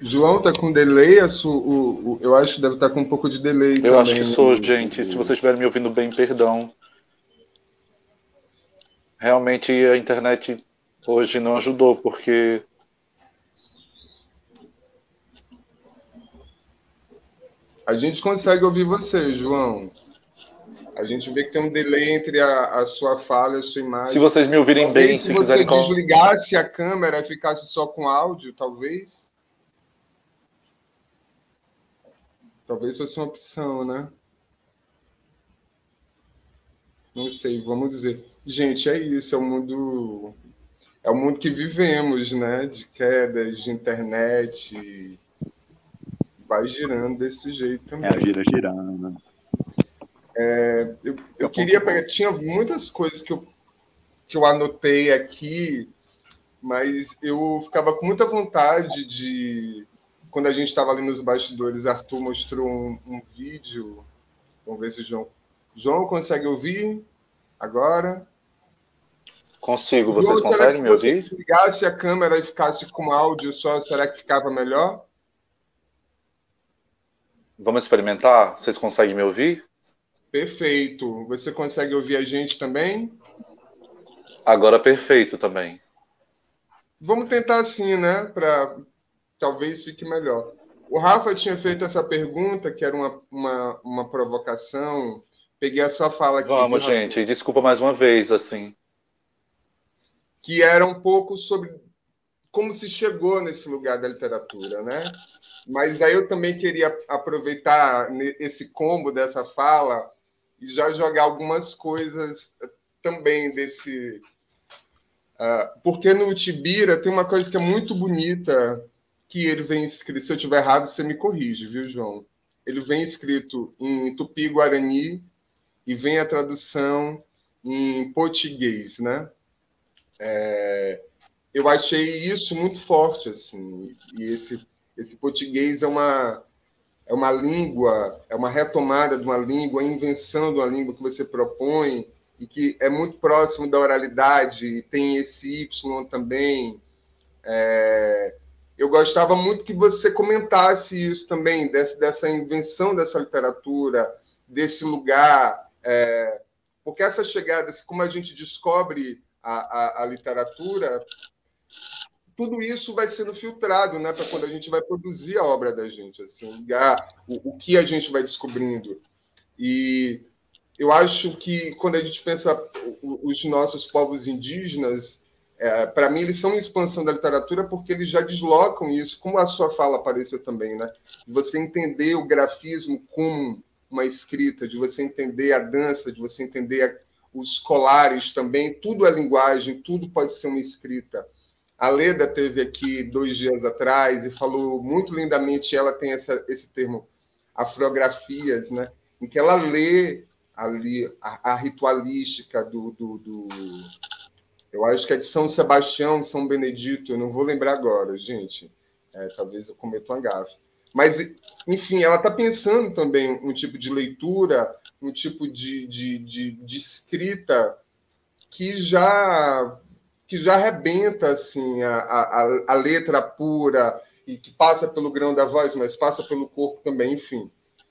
João, tá com delay? Eu acho que deve estar com um pouco de delay também. Eu acho que sou, gente. Se vocês estiverem me ouvindo bem, perdão. Realmente a internet hoje não ajudou, porque... A gente consegue ouvir você, João. A gente vê que tem um delay entre a sua fala e a sua imagem. Se vocês me ouvirem bem, se você desligasse a câmera e ficasse só com áudio, talvez. Talvez fosse uma opção, né? Não sei, vamos dizer. Gente, é isso, é o mundo que vivemos, né? De quedas, de internet. Vai girando desse jeito também. Gira girando. Eu queria pegar... Tinha muitas coisas que eu anotei aqui, mas eu ficava com muita vontade de... Quando a gente estava ali nos bastidores, Arthur mostrou um vídeo. Vamos ver se o João consegue ouvir agora? Consigo. Vocês conseguem me ouvir? Se você ligasse a câmera e ficasse com áudio só, será que ficava melhor? Vamos experimentar? Vocês conseguem me ouvir? Perfeito. Você consegue ouvir a gente também? Agora perfeito também. Vamos tentar assim, né? Para talvez fique melhor. O Rafa tinha feito essa pergunta, que era uma provocação. Peguei a sua fala aqui. Vamos, gente. E desculpa mais uma vez, assim. Que era um pouco sobre como se chegou nesse lugar da literatura, né? Mas aí eu também queria aproveitar esse combo dessa fala e já jogar algumas coisas também desse... porque no Tibira tem uma coisa que é muito bonita, que ele vem escrito... Se eu estiver errado, você me corrige, viu, João? Ele vem escrito em tupi-guarani e vem a tradução em português, né? Eu achei isso muito forte, assim, e esse português é uma língua, é uma retomada de uma língua, a invenção de uma língua que você propõe e que é muito próximo da oralidade, e tem esse Y também. Eu gostava muito que você comentasse isso também, dessa invenção dessa literatura, desse lugar, porque essa chegada, como a gente descobre a literatura, tudo isso vai sendo filtrado, né, para quando a gente vai produzir a obra da gente, assim, o que a gente vai descobrindo. E eu acho que quando a gente pensa os nossos povos indígenas, para mim eles são uma expansão da literatura porque eles já deslocam isso, como a sua fala apareceu também, né? De você entender o grafismo como uma escrita, de você entender a dança, de você entender os colares também, tudo é linguagem, tudo pode ser uma escrita. A Leda teve aqui 2 dias atrás e falou muito lindamente, ela tem esse termo, afrografias, né? Em que ela lê ali a ritualística eu acho que é de São Sebastião, São Benedito, eu não vou lembrar agora, gente. Talvez eu cometa uma gafe. Mas, enfim, ela está pensando também um tipo de leitura, um tipo de escrita que já arrebenta assim, a letra pura e que passa pelo grão da voz, mas passa pelo corpo também, enfim.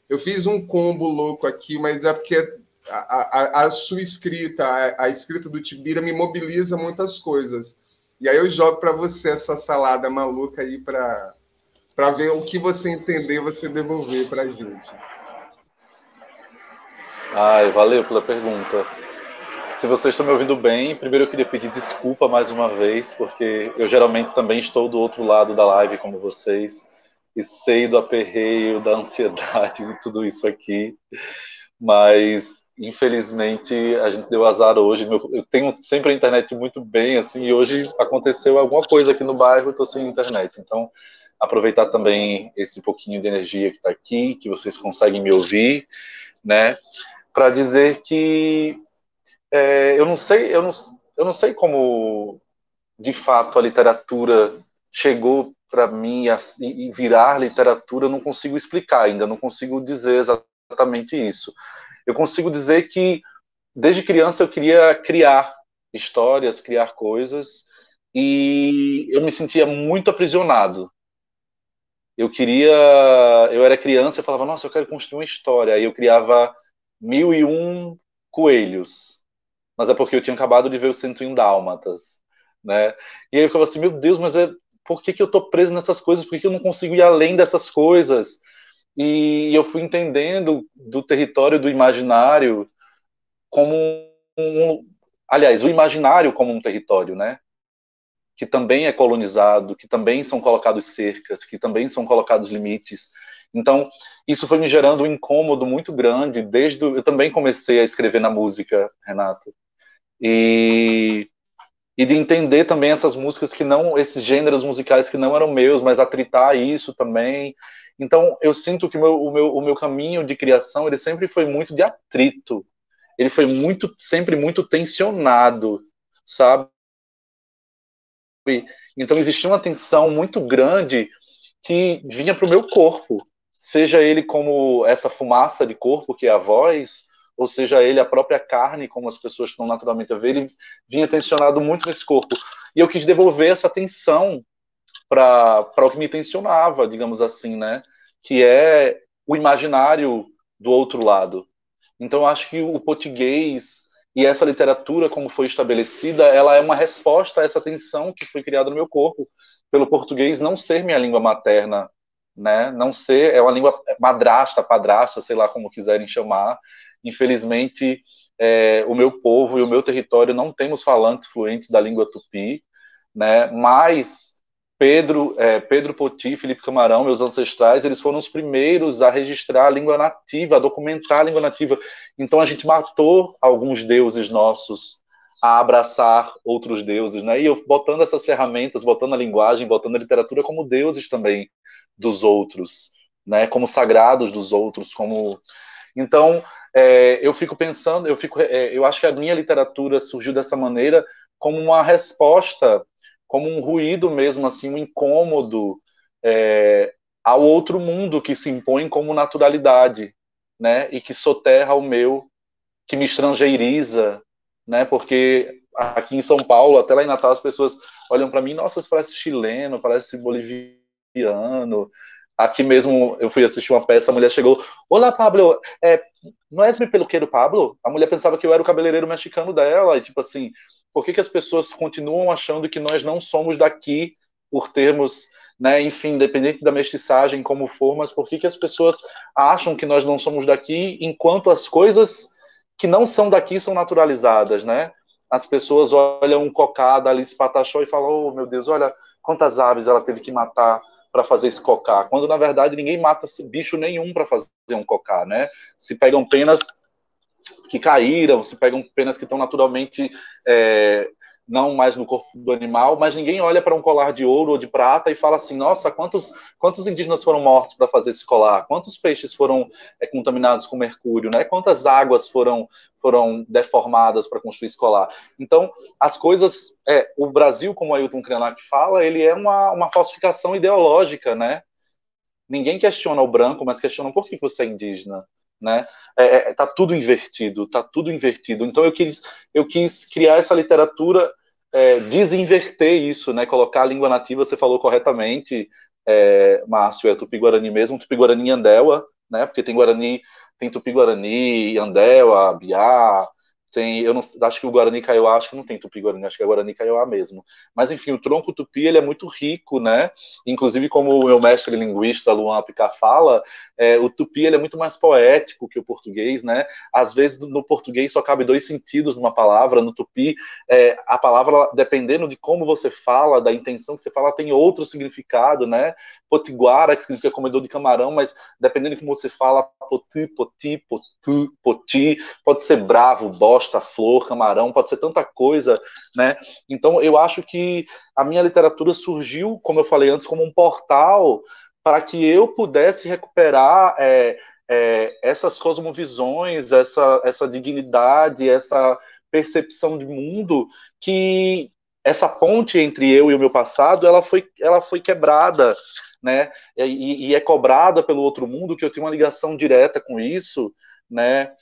Eu fiz um combo louco aqui, mas é porque a sua escrita, a escrita do Tibira me mobiliza muitas coisas. E aí eu jogo para você essa salada maluca aí para ver o que você entender, você devolver para a gente. Ai, valeu pela pergunta. Se vocês estão me ouvindo bem, primeiro eu queria pedir desculpa mais uma vez, porque eu geralmente também estou do outro lado da live como vocês, e sei do aperreio, da ansiedade de tudo isso aqui, mas infelizmente a gente deu azar hoje. Eu tenho sempre a internet muito bem, assim, e hoje aconteceu alguma coisa aqui no bairro e estou sem internet, então aproveitar também esse pouquinho de energia que está aqui, que vocês conseguem me ouvir, né, para dizer que eu não sei como, de fato, a literatura chegou para mim e virar literatura. Eu não consigo explicar ainda, não consigo dizer exatamente isso. Eu consigo dizer que, desde criança, eu queria criar histórias, criar coisas, e eu me sentia muito aprisionado. Eu era criança e falava, nossa, eu quero construir uma história. Aí eu criava 1001 coelhos. Mas é porque eu tinha acabado de ver o 101 Dálmatas, né? E aí eu ficava assim, meu Deus, mas por que eu tô preso nessas coisas? Por que eu não consigo ir além dessas coisas? E eu fui entendendo do território do imaginário como aliás, o imaginário como um território, né? Que também é colonizado, que também são colocados cercas, que também são colocados limites. Então, isso foi me gerando um incômodo muito grande eu também comecei a escrever na música, Renato. E de entender também essas músicas que não, esses gêneros musicais que não eram meus, mas atritar isso também. Então, eu sinto que o meu caminho de criação, ele sempre foi muito de atrito. Ele foi sempre muito tensionado, sabe? Então, existia uma tensão muito grande que vinha para o meu corpo, seja ele como essa fumaça de corpo, que é a voz, ou seja ele a própria carne, como as pessoas estão naturalmente a ver, ele vinha tensionado muito nesse corpo. E eu quis devolver essa tensão para o que me tensionava, digamos assim, né? Que é o imaginário do outro lado. Então, eu acho que o português e essa literatura, como foi estabelecida, ela é uma resposta a essa tensão que foi criada no meu corpo, pelo português não ser minha língua materna, né? Não ser, é uma língua madrasta, padrasta, sei lá como quiserem chamar. Infelizmente, o meu povo e o meu território não temos falantes fluentes da língua tupi, né? Mas Pedro Poti, Felipe Camarão, meus ancestrais, eles foram os primeiros a registrar a língua nativa, a documentar a língua nativa. Então a gente matou alguns deuses nossos a abraçar outros deuses, né? E eu botando essas ferramentas, botando a linguagem, botando a literatura como deuses também dos outros, né? Como sagrados dos outros, como... Então, eu fico pensando, eu acho que a minha literatura surgiu dessa maneira como uma resposta, como um ruído mesmo, assim, um incômodo ao outro mundo que se impõe como naturalidade, né? E que soterra o meu, que me estrangeiriza, né? Porque aqui em São Paulo, até lá em Natal, as pessoas olham para mim, nossa, você parece chileno, parece boliviano. Aqui mesmo eu fui assistir uma peça, a mulher chegou, olá, Pablo, não és meu peluqueiro Pablo? A mulher pensava que eu era o cabeleireiro mexicano dela, e tipo assim, por que as pessoas continuam achando que nós não somos daqui por termos, né, enfim, independente da mestiçagem como for, mas por que as pessoas acham que nós não somos daqui enquanto as coisas que não são daqui são naturalizadas, né? As pessoas olham um cocá da Alice Pataxó e falam, oh meu Deus, olha quantas aves ela teve que matar para fazer esse cocá, quando na verdade ninguém mata bicho nenhum para fazer um cocá, né? Se pegam penas que caíram, se pegam penas que estão naturalmente não mais no corpo do animal, mas ninguém olha para um colar de ouro ou de prata e fala assim, nossa, quantos indígenas foram mortos para fazer esse colar? Quantos peixes foram contaminados com mercúrio? Né? Quantas águas foram deformadas para construir esse colar? Então, as coisas... o Brasil, como o Ailton Krenak fala, ele é uma falsificação ideológica, né? Ninguém questiona o branco, mas questiona por que você é indígena, né? Tá tudo invertido, tá tudo invertido. Então eu quis criar essa literatura, desinverter isso, né? Colocar a língua nativa, você falou corretamente, Márcio, é Tupi-Guarani mesmo, Tupi-Guarani e Andeua, né? Porque tem Guarani, tem Tupi-Guarani, Andeua, Biá, eu não, acho que o Guarani Kaiowá, acho que não tem Tupi-Guarani, acho que é Guarani Kaiowá mesmo. Mas, enfim, o tronco tupi, ele é muito rico, né? Inclusive, como o meu mestre linguista, Luan Apicá, fala, o tupi, ele é muito mais poético que o português, né? Às vezes, no português, só cabe 2 sentidos numa palavra. No tupi, a palavra, dependendo de como você fala, da intenção que você fala, tem outro significado, né? Potiguara, que significa comedor de camarão, mas dependendo de como você fala, poti, poti, potu, poti, pode ser bravo, bosta, flor, camarão, pode ser tanta coisa, né? Então, eu acho que a minha literatura surgiu, como eu falei antes, como um portal para que eu pudesse recuperar essas cosmovisões, essa dignidade, essa percepção de mundo, que essa ponte entre eu e o meu passado, ela foi quebrada, né? E é cobrada pelo outro mundo, que eu tenho uma ligação direta com isso, né?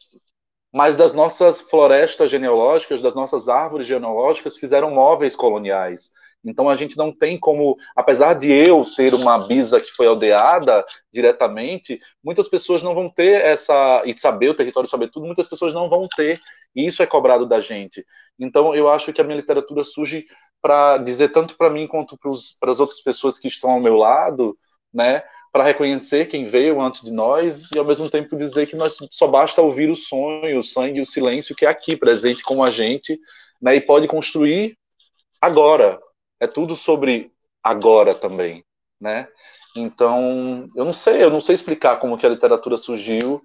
Mas das nossas florestas genealógicas, das nossas árvores genealógicas, fizeram móveis coloniais. Então a gente não tem como, apesar de eu ter uma bisa que foi aldeada diretamente, muitas pessoas não vão ter essa, e saber o território, saber tudo, muitas pessoas não vão ter, e isso é cobrado da gente. Então eu acho que a minha literatura surge para dizer tanto para mim quanto para as outras pessoas que estão ao meu lado, né, para reconhecer quem veio antes de nós e, ao mesmo tempo, dizer que nós só basta ouvir o sonho, o sangue, o silêncio que é aqui, presente com a gente, né, e pode construir agora. É tudo sobre agora também, né? Então, eu não sei explicar como que a literatura surgiu.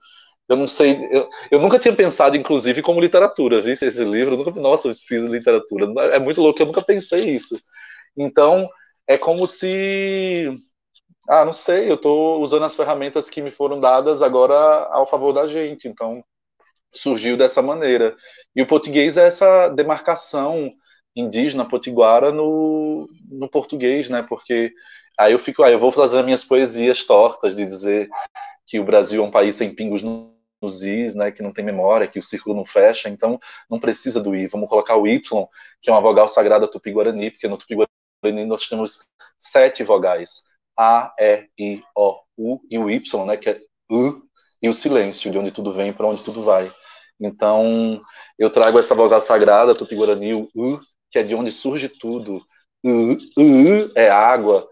Eu não sei, eu nunca tinha pensado, inclusive, como literatura, viu? Esse livro, eu nunca, nossa, eu fiz literatura. É muito louco, eu nunca pensei isso. Então, é como se, não sei, eu estou usando as ferramentas que me foram dadas agora ao favor da gente. Então, surgiu dessa maneira. E o português é essa demarcação indígena potiguara no português, né? Porque aí eu vou fazer minhas poesias tortas de dizer que o Brasil é um país sem pingos nos is, né? Que não tem memória, que o círculo não fecha, então não precisa do i. Vamos colocar o y, que é uma vogal sagrada tupi-guarani, porque no tupi-guarani nós temos 7 vogais: a, e, i, o, u, e o y, né? Que é u, e o silêncio, de onde tudo vem para onde tudo vai. Então, eu trago essa vogal sagrada, tupi-guarani, o U, que é de onde surge tudo. É água,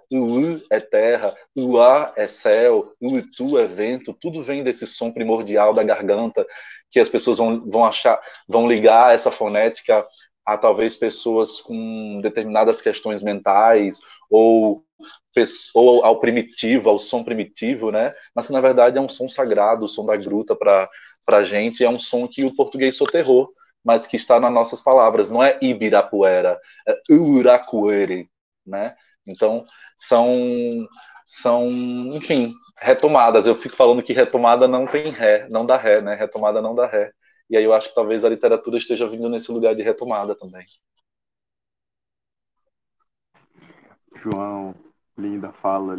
é terra, Uá é céu, Uitu é vento, tudo vem desse som primordial da garganta, que as pessoas vão ligar essa fonética a talvez pessoas com determinadas questões mentais, ou ao primitivo, ao som primitivo, né? Mas que na verdade é um som sagrado, o som da gruta para a gente, é um som que o português soterrou, mas que está nas nossas palavras, não é Ibirapuera, é Uracuere, né? Então, são, enfim, retomadas. Eu fico falando que retomada não tem ré, não dá ré, né? Retomada não dá ré. E aí eu acho que talvez a literatura esteja vindo nesse lugar de retomada também. João, linda fala,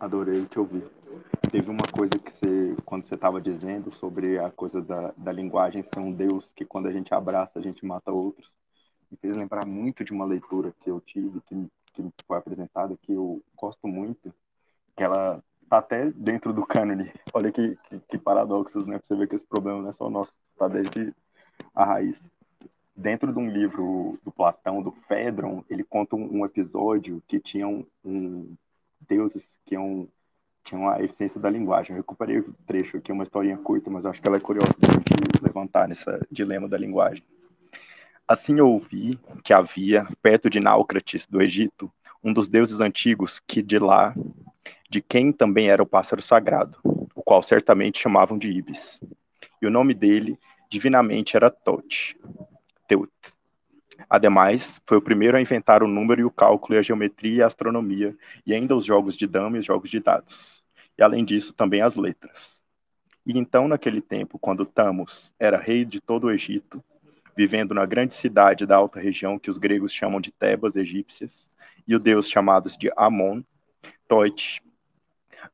adorei te ouvir. Teve uma coisa que você, quando você estava dizendo sobre a coisa da linguagem ser um Deus que quando a gente abraça, a gente mata outros, me fez lembrar muito de uma leitura que eu tive, que foi apresentada, que eu gosto muito, que ela tá até dentro do cânone. Olha que paradoxos, né? Pra você ver que esse problema não é só nosso, tá desde a raiz. Dentro de um livro do Platão, do Fédron, ele conta um episódio que tinha deuses que tinham a eficiência da linguagem. Eu recuperei o trecho aqui, uma historinha curta, mas acho que ela é curiosa de levantar nesse dilema da linguagem. Assim eu ouvi que havia, perto de Náucrates, do Egito, um dos deuses antigos que de quem também era o pássaro sagrado, o qual certamente chamavam de Ibis. E o nome dele, divinamente, era Teut. Ademais, foi o primeiro a inventar o número e o cálculo e a geometria e a astronomia, e ainda os jogos de dama e os jogos de dados. E além disso, também as letras. E então, naquele tempo, quando Tamos era rei de todo o Egito, vivendo na grande cidade da alta região que os gregos chamam de Tebas egípcias, e o deus chamados de Amon, Teut,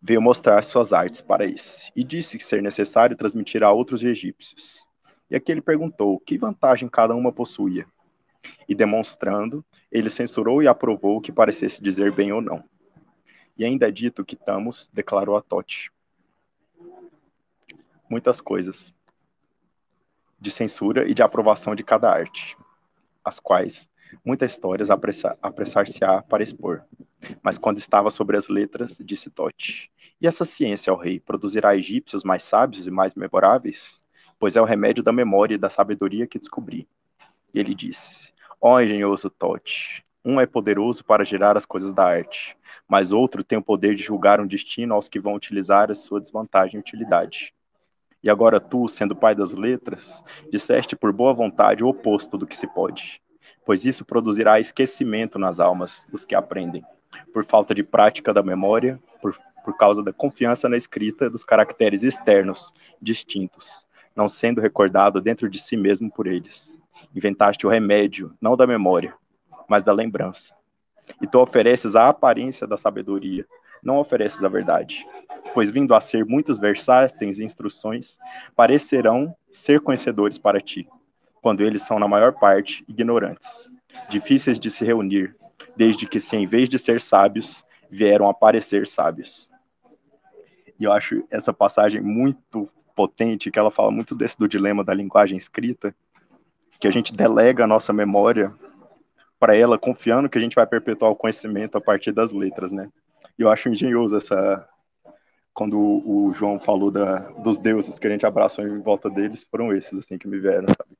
veio mostrar suas artes para esse, e disse que ser necessário transmitir a outros egípcios. E aqui ele perguntou que vantagem cada uma possuía. E demonstrando, ele censurou e aprovou o que parecesse dizer bem ou não. E ainda é dito que Tamos declarou a Tote muitas coisas de censura e de aprovação de cada arte, as quais muitas histórias apressar-se-á para expor. Mas quando estava sobre as letras, disse Tote: e essa ciência, ó rei, produzirá egípcios mais sábios e mais memoráveis? Pois é o remédio da memória e da sabedoria que descobri. E ele disse: ó engenhoso Tote, um é poderoso para gerar as coisas da arte, mas outro tem o poder de julgar um destino aos que vão utilizar a sua desvantagem e utilidade. E agora tu, sendo pai das letras, disseste por boa vontade o oposto do que se pode, pois isso produzirá esquecimento nas almas dos que aprendem, por falta de prática da memória, por causa da confiança na escrita dos caracteres externos, distintos, não sendo recordado dentro de si mesmo por eles. Inventaste o remédio, não da memória, mas da lembrança. E tu ofereces a aparência da sabedoria, não ofereces a verdade. Pois vindo a ser muitos versáteis instruções, parecerão ser conhecedores para ti, quando eles são, na maior parte, ignorantes, difíceis de se reunir, desde que, se em vez de ser sábios, vieram a parecer sábios. E eu acho essa passagem muito potente, que ela fala muito do dilema da linguagem escrita, que a gente delega a nossa memória para ela, confiando que a gente vai perpetuar o conhecimento a partir das letras, né? E eu acho engenhoso quando o João falou dos deuses que a gente abraçou em volta deles, foram esses, assim, que me vieram, sabe?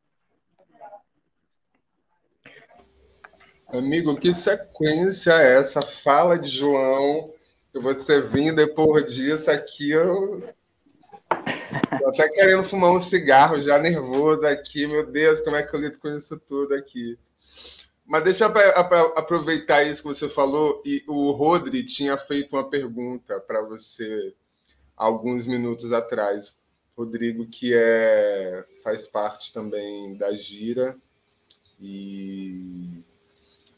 Amigo, que sequência é essa? Fala de João, eu vou te servindo depois disso aqui, eu tô até querendo fumar um cigarro, já nervoso aqui, meu Deus, como é que eu lido com isso tudo aqui? Mas deixa eu aproveitar isso que você falou, e o Rodri tinha feito uma pergunta para você alguns minutos atrás. Rodrigo, que faz parte também da Gira. E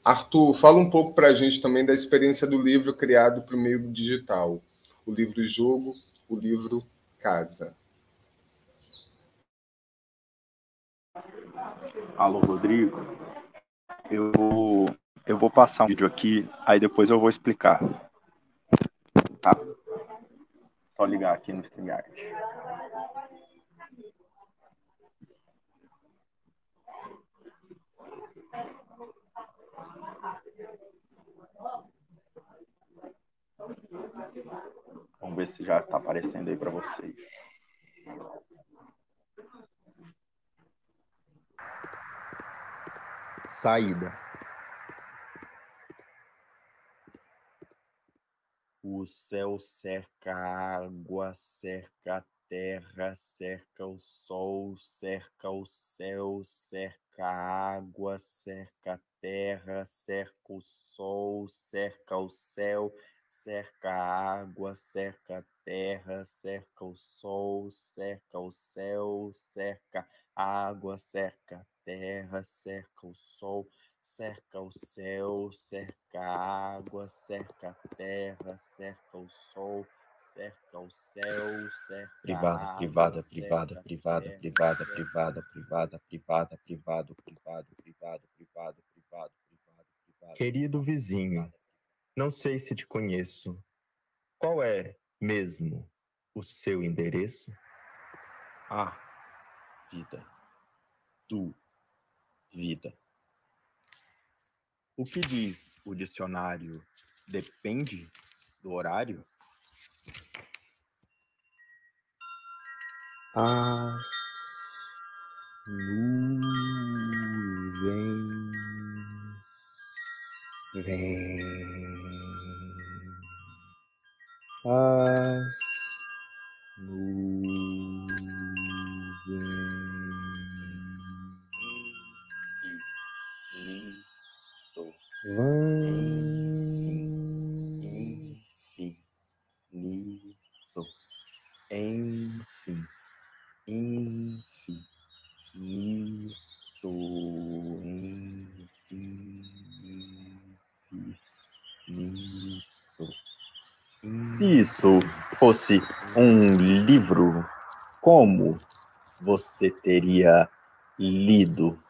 Arthur, fala um pouco para a gente também da experiência do livro criado para o meio digital. O livro-jogo, o livro Casa. Alô, Rodrigo. Eu vou passar um vídeo aqui, aí depois eu vou explicar. Tá? Só ligar aqui no StreamYard. Vamos ver se já está aparecendo aí para vocês. Saída. O céu cerca a água, cerca a terra, cerca o sol, cerca o céu, cerca a água, cerca a terra, cerca o sol, cerca o céu, cerca a água, cerca a terra, cerca o sol, cerca o céu, cerca a água, cerca a terra, cerca o sol, cerca o céu, cerca a água, cerca a terra, cerca o sol, cerca o céu, cerca Privada, a água, privada, cerca privada, a terra, privada, cerca privada, privada, privada, privado, privado, privado, privado, privado, privado, privado. Querido vizinho, não sei se te conheço. Qual é mesmo o seu endereço? A vida, do vida. O que diz o dicionário depende do horário? As nuvens vêm. As Enfim, infinito, infinito. Se isso fosse um livro, como você teria lido?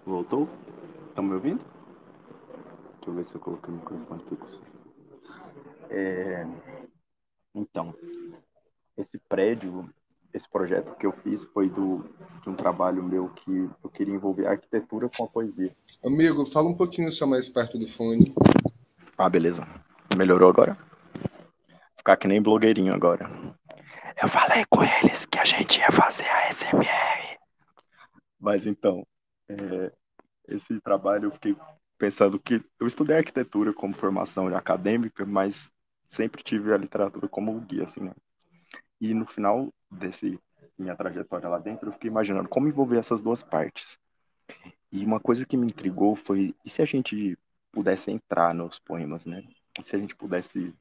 Voltou? Estão me ouvindo? Deixa eu ver se eu coloquei o microfone aqui. Então, esse prédio, esse projeto que eu fiz foi de um trabalho meu que eu queria envolver a arquitetura com a poesia. Amigo, fala um pouquinho só mais perto do fone. Ah, beleza. Melhorou agora? Vou ficar que nem blogueirinho agora. Eu falei com eles que a gente ia fazer a SMR. Mas então, esse trabalho eu fiquei pensando que eu estudei arquitetura como formação acadêmica, mas sempre tive a literatura como guia, assim, né? E no final desse minha trajetória lá dentro, eu fiquei imaginando como envolver essas duas partes. E uma coisa que me intrigou foi, e se a gente pudesse entrar nos poemas, né? E se a gente pudesse...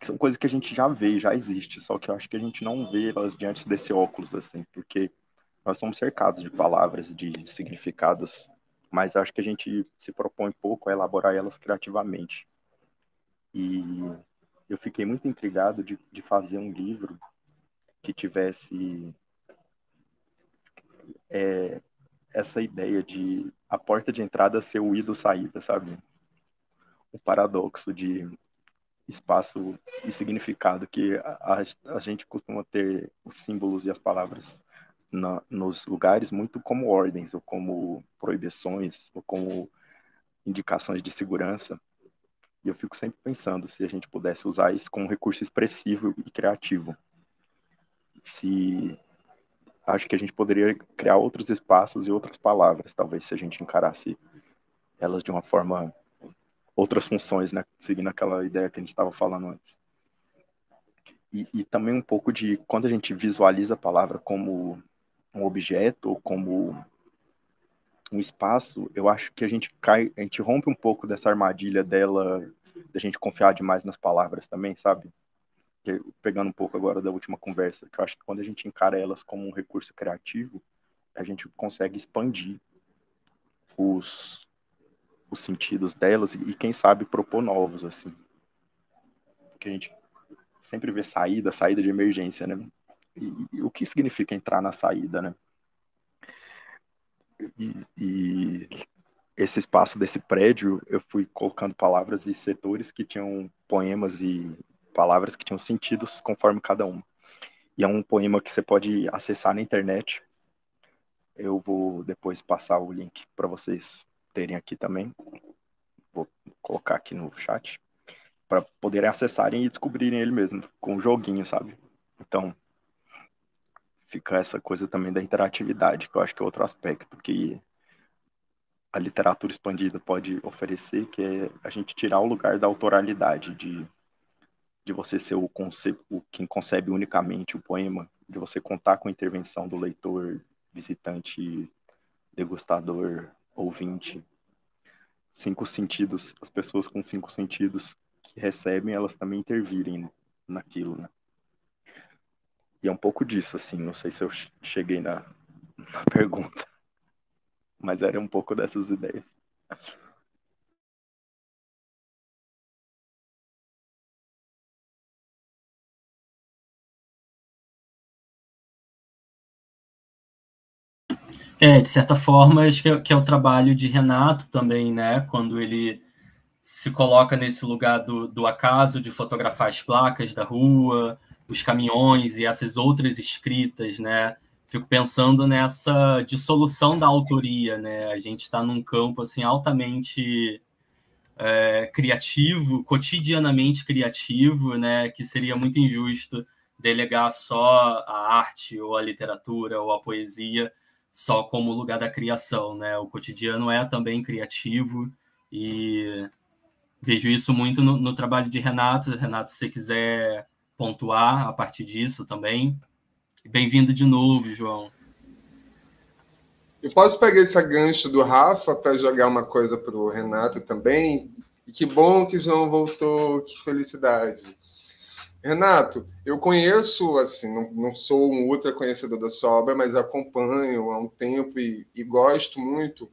São coisas que a gente já vê, já existe, só que eu acho que a gente não vê elas diante desse óculos, assim, porque nós somos cercados de palavras, de significados, mas acho que a gente se propõe pouco a elaborar elas criativamente. E eu fiquei muito intrigado de fazer um livro que tivesse essa ideia de a porta de entrada ser o ido saída, sabe? O paradoxo de espaço e significado, que a gente costuma ter os símbolos e as palavras nos lugares muito como ordens, ou como proibições, ou como indicações de segurança. E eu fico sempre pensando se a gente pudesse usar isso como um recurso expressivo e criativo. Acho que a gente poderia criar outros espaços e outras palavras, talvez, se a gente encarasse elas de uma forma, outras funções, né? Seguindo aquela ideia que a gente estava falando antes. E também um pouco de quando a gente visualiza a palavra como um objeto ou como um espaço, eu acho que a gente rompe um pouco dessa armadilha dela, da gente confiar demais nas palavras também, sabe? Pegando um pouco agora da última conversa, que eu acho que quando a gente encara elas como um recurso criativo, a gente consegue expandir os sentidos delas e quem sabe propor novos, assim. Porque a gente sempre vê saída de emergência, né? E o que significa entrar na saída, né? E esse espaço desse prédio, eu fui colocando palavras e setores que tinham poemas e palavras que tinham sentidos conforme cada uma. E é um poema que você pode acessar na internet. Eu vou depois passar o link para vocês terem aqui também. Vou colocar aqui no chat para poderem acessarem e descobrirem ele mesmo, com um joguinho, sabe? Então, fica essa coisa também da interatividade, que eu acho que é outro aspecto que a literatura expandida pode oferecer, que é a gente tirar o lugar da autoralidade, de você ser quem concebe unicamente o poema, de você contar com a intervenção do leitor, visitante, degustador, ouvinte. 5 sentidos, as pessoas com 5 sentidos que recebem, elas também intervirem naquilo, né? E é um pouco disso, assim, não sei se eu cheguei na pergunta, mas era um pouco dessas ideias. De certa forma, acho que é o trabalho de Renato também, né? Quando ele se coloca nesse lugar do acaso, de fotografar as placas da rua, os caminhões e essas outras escritas, né? Fico pensando nessa dissolução da autoria, né? A gente está num campo assim altamente criativo, cotidianamente criativo, né? Que seria muito injusto delegar só a arte ou a literatura ou a poesia só como lugar da criação, né? O cotidiano é também criativo e vejo isso muito no trabalho de Renato. Renato, se você quiser pontuar a partir disso também. Bem-vindo de novo, João. Eu posso pegar esse gancho do Rafa para jogar uma coisa para o Renato também? E que bom que João voltou, que felicidade. Renato, eu conheço, assim, não sou um ultra conhecedor da sua obra, mas acompanho há um tempo e gosto muito.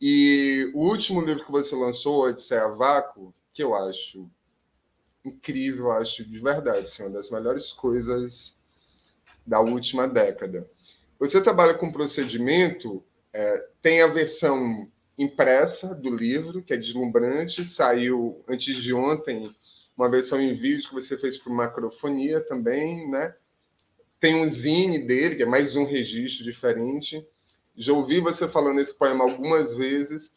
E o último livro que você lançou, Odisseia a Vácuo, que eu acho incrível, acho de verdade, assim, uma das melhores coisas da última década. Você trabalha com procedimento, tem a versão impressa do livro, que é deslumbrante, saiu antes de ontem uma versão em vídeo que você fez para Macrofonia também, né? Tem um zine dele, que é mais um registro diferente. Já ouvi você falando esse poema algumas vezes,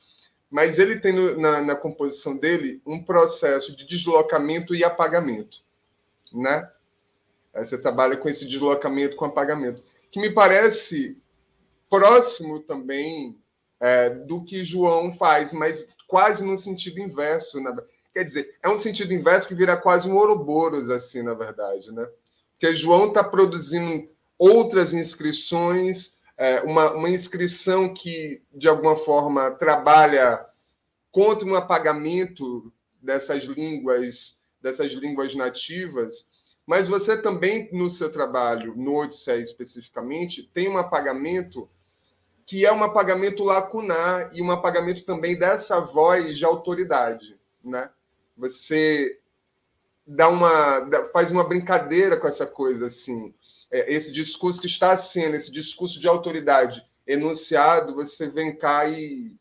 mas ele tem na composição dele um processo de deslocamento e apagamento, né? Você trabalha com esse deslocamento, com apagamento, que me parece próximo também do que João faz, mas quase no sentido inverso, né? Quer dizer, é um sentido inverso que vira quase um Ouroboros, assim, na verdade, né? Porque João está produzindo outras inscrições, uma inscrição que, de alguma forma, trabalha contra um apagamento dessas línguas nativas, mas você também, no seu trabalho, no Odisseia especificamente, tem um apagamento que é um apagamento lacunar e um apagamento também dessa voz de autoridade, né? Você faz uma brincadeira com essa coisa, assim. Esse discurso que está sendo, esse discurso de autoridade enunciado, você vem cá e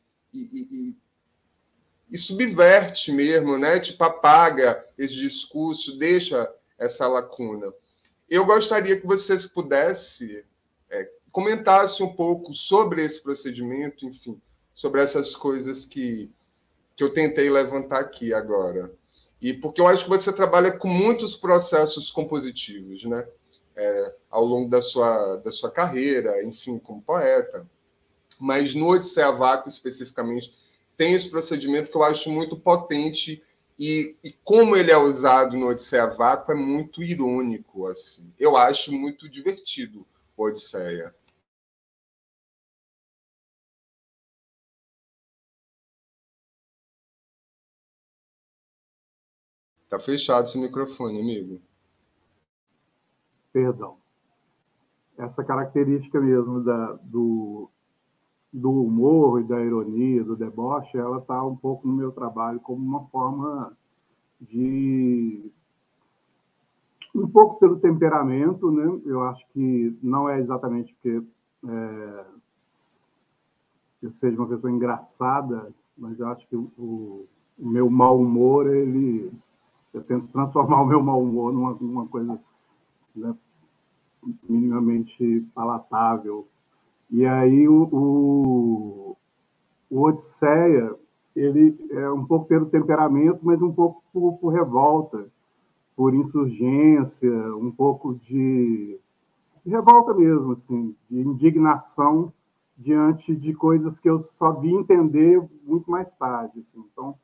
subverte mesmo, né? Tipo, apaga esse discurso, deixa essa lacuna. Eu gostaria que vocês pudessem comentasse um pouco sobre esse procedimento, enfim, sobre essas coisas que eu tentei levantar aqui agora. E porque eu acho que você trabalha com muitos processos compositivos, né? Ao longo da sua carreira, enfim, como poeta. Mas no Odisseia Vácuo, especificamente, tem esse procedimento que eu acho muito potente e como ele é usado no Odisseia Vácuo é muito irônico, assim. Eu acho muito divertido o Odisseia. Tá fechado esse microfone, amigo. Perdão. Essa característica mesmo do humor e da ironia, do deboche, ela está um pouco no meu trabalho como uma forma de... Um pouco pelo temperamento, né? Eu acho que não é exatamente porque eu seja uma pessoa engraçada, mas eu acho que o meu mau humor, eu tento transformar o meu mau humor numa coisa, né, minimamente palatável. E aí o Odisseia, ele é um pouco pelo temperamento, mas um pouco por revolta, por insurgência, um pouco de revolta mesmo, assim, de indignação diante de coisas que eu só vim entender muito mais tarde. Assim. Então,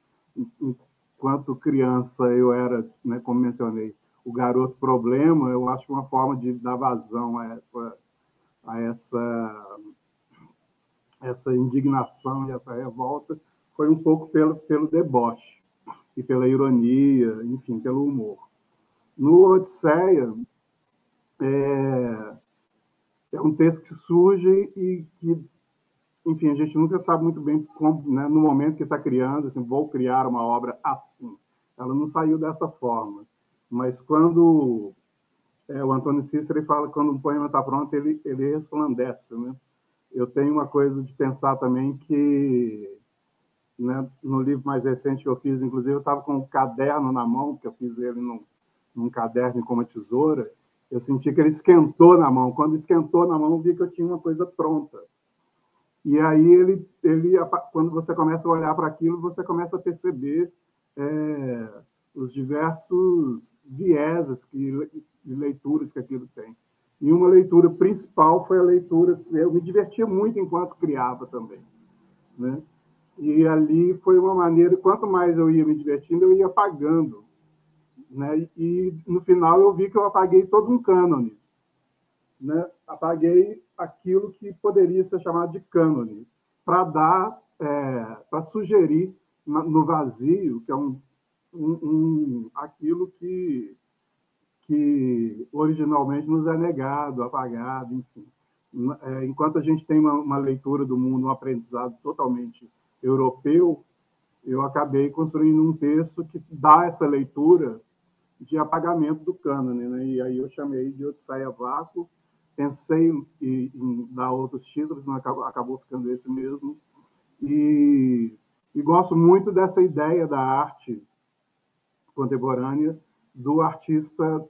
enquanto criança, eu era, né, como mencionei, o garoto problema. Eu acho que uma forma de dar vazão a essa indignação e essa revolta foi um pouco pelo deboche e pela ironia, enfim, pelo humor. No Odisseia, é um texto que surge e que, enfim, a gente nunca sabe muito bem como, né, no momento que está criando, assim, vou criar uma obra assim. Ela não saiu dessa forma. Mas quando o Antônio Cícero fala que quando um poema está pronto, ele resplandece, né? Eu tenho uma coisa de pensar também que, né, no livro mais recente que eu fiz, inclusive, eu estava com um caderno na mão, porque eu fiz ele num caderno com uma tesoura. Eu senti que ele esquentou na mão. Quando esquentou na mão, eu vi que eu tinha uma coisa pronta. E aí, quando você começa a olhar para aquilo, você começa a perceber os diversos vieses de leituras que aquilo tem. E uma leitura principal foi a leitura... Eu me divertia muito enquanto criava também, né? E ali foi uma maneira... Quanto mais eu ia me divertindo, eu ia apagando, né? E no final eu vi que eu apaguei todo um cânone, né? Apaguei aquilo que poderia ser chamado de cânone, para sugerir no vazio, que é aquilo que originalmente nos é negado, apagado, enfim. Enquanto a gente tem uma leitura do mundo, um aprendizado totalmente europeu, eu acabei construindo um texto que dá essa leitura de apagamento do cânone, né? E aí eu chamei de Odisseia Vácuo, pensei em dar outros títulos, não acabou ficando esse mesmo, e gosto muito dessa ideia da arte contemporânea, do artista,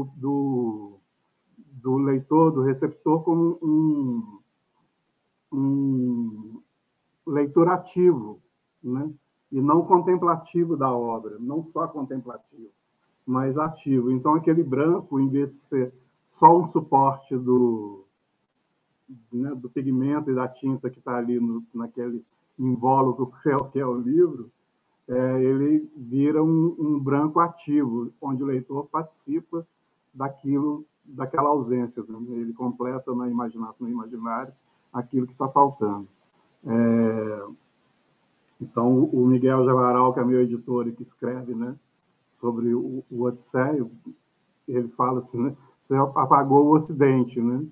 do leitor, do receptor, como um leitor ativo, né? E não contemplativo da obra, não só contemplativo, mas ativo. Então, aquele branco, em vez de ser só um suporte do pigmento e da tinta que está ali naquele invólucro que é o livro, ele vira um branco ativo, onde o leitor participa daquela ausência, né? Ele completa no imaginário aquilo que está faltando. Então, o Miguel Javaral, que é meu editor e que escreve, né, sobre o Odisseia, ele fala assim, né, você apagou o Ocidente, né?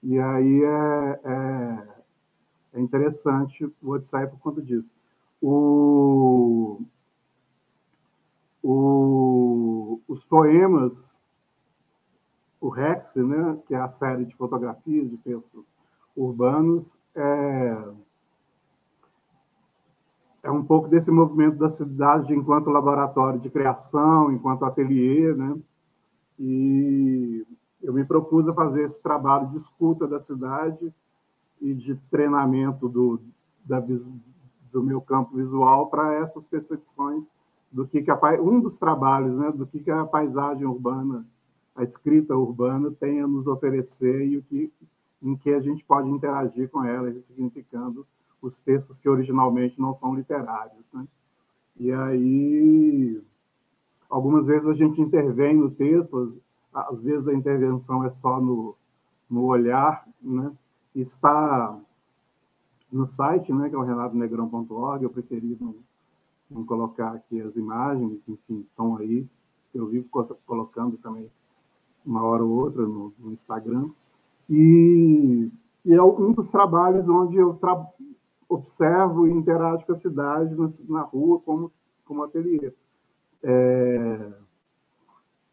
E aí É interessante o Odisseia por conta disso. Os poemas, o Rex, né, que é a série de fotografias de textos urbanos, é um pouco desse movimento da cidade enquanto laboratório de criação, enquanto ateliê, né? E eu me propus a fazer esse trabalho de escuta da cidade e de treinamento do meu campo visual para essas percepções do que um dos trabalhos, né, do que a paisagem urbana, a escrita urbana tem a nos oferecer e em que a gente pode interagir com ela, ressignificando os textos que originalmente não são literários, né? E aí, algumas vezes a gente intervém no texto, às vezes a intervenção é só no olhar, né? Está no site, né, que é o renatonegrão.org. Eu preferi não colocar aqui as imagens, enfim, estão aí. Eu vivo colocando também uma hora ou outra no Instagram. E é um dos trabalhos onde eu observo e interajo com a cidade na rua como ateliê.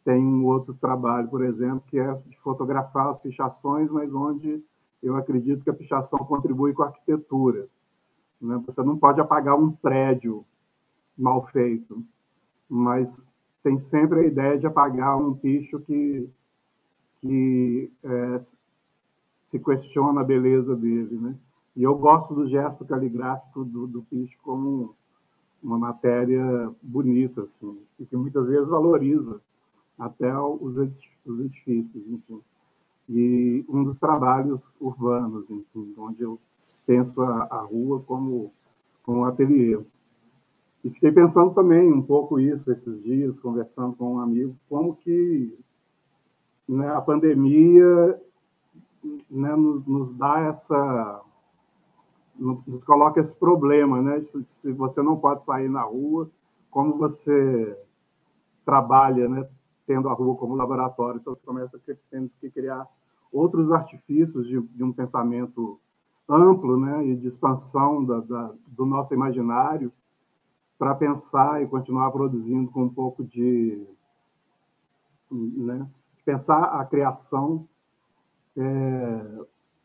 Tem um outro trabalho, por exemplo, que é de fotografar as pichações, mas onde eu acredito que a pichação contribui com a arquitetura, né? Você não pode apagar um prédio mal feito, mas tem sempre a ideia de apagar um picho que se questiona a beleza dele, né? E eu gosto do gesto caligráfico do picho como uma matéria bonita, assim, e que muitas vezes valoriza até os edifícios, enfim. E um dos trabalhos urbanos, enfim, onde eu penso a rua como um ateliê. E fiquei pensando também um pouco isso esses dias, conversando com um amigo, como que, né, a pandemia, né, nos dá nos coloca esse problema, né? Se você não pode sair na rua, como você trabalha, né, tendo a rua como laboratório? Então você começa tendo que criar outros artifícios de um pensamento amplo, né, e de expansão do nosso imaginário para pensar e continuar produzindo com um pouco né, de pensar a criação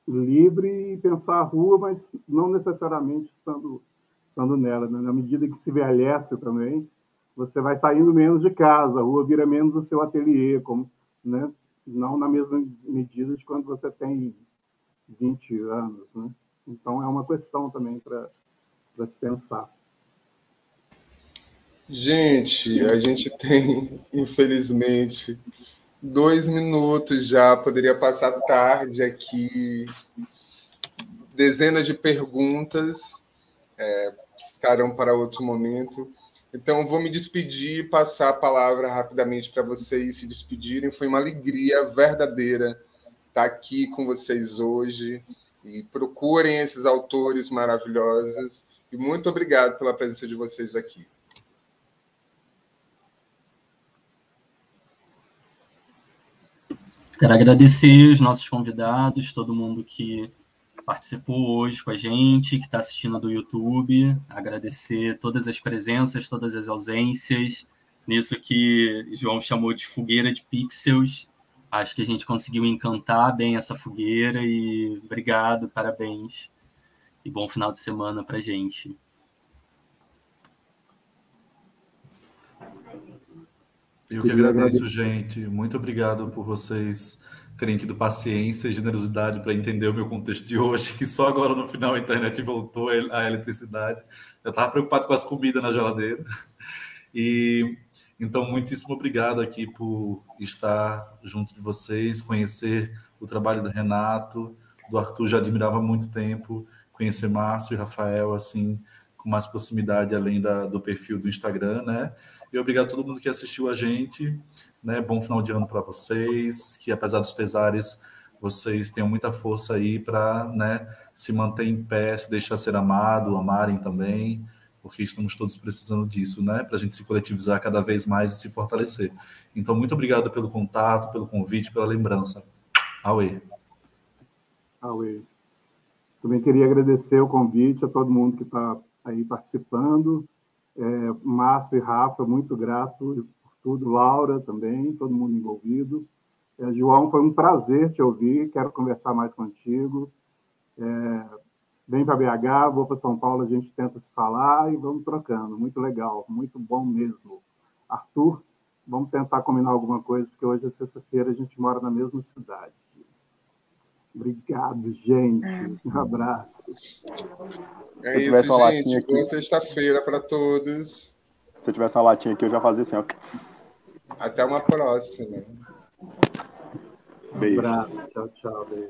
livre e pensar a rua, mas não necessariamente estando nela, né? Na medida que se envelhece também, você vai saindo menos de casa, a rua vira menos o seu ateliê, né? Não na mesma medida de quando você tem 20 anos, né? Então, é uma questão também para se pensar. Gente, a gente tem, infelizmente, 2 minutos já. Poderia passar tarde aqui. Dezenas de perguntas ficarão para outro momento. Então, vou me despedir e passar a palavra rapidamente para vocês se despedirem. Foi uma alegria verdadeira estar aqui com vocês hoje. E procurem esses autores maravilhosos. E muito obrigado pela presença de vocês aqui. Quero agradecer os nossos convidados, todo mundo que participou hoje com a gente, que está assistindo do YouTube. Agradecer todas as presenças, todas as ausências. Nisso que João chamou de fogueira de pixels. Acho que a gente conseguiu encantar bem essa fogueira e obrigado, parabéns. E bom final de semana para a gente. Eu que agradeço, gente. Muito obrigado por vocês terem tido paciência e generosidade para entender o meu contexto de hoje, que só agora no final a internet voltou à eletricidade. Eu estava preocupado com as comidas na geladeira. E então, muitíssimo obrigado aqui por estar junto de vocês, conhecer o trabalho do Renato, do Arthur já admirava há muito tempo, conhecer Márcio e Rafael, assim, com mais proximidade, além do perfil do Instagram, né? E obrigado a todo mundo que assistiu a gente, né? Bom final de ano para vocês, que apesar dos pesares, vocês tenham muita força aí para, né, se manter em pé, se deixar ser amado, amarem também, porque estamos todos precisando disso, né? Para a gente se coletivizar cada vez mais e se fortalecer. Então, muito obrigado pelo contato, pelo convite, pela lembrança. Auê. Auê. Também queria agradecer o convite a todo mundo que está aí participando. Márcio e Rafa, muito grato por tudo. Laura também, todo mundo envolvido. João, foi um prazer te ouvir, quero conversar mais contigo. Vem para BH, vou para São Paulo, a gente tenta se falar e vamos trocando. Muito legal, muito bom mesmo. Arthur, vamos tentar combinar alguma coisa, porque hoje é sexta-feira, a gente mora na mesma cidade. Obrigado, gente. Um abraço. É isso, gente. Boa sexta-feira para todos. Se eu tivesse uma latinha aqui, eu já fazia assim, ó. Até uma próxima. Beijo. Um abraço. Tchau, tchau. Beijo.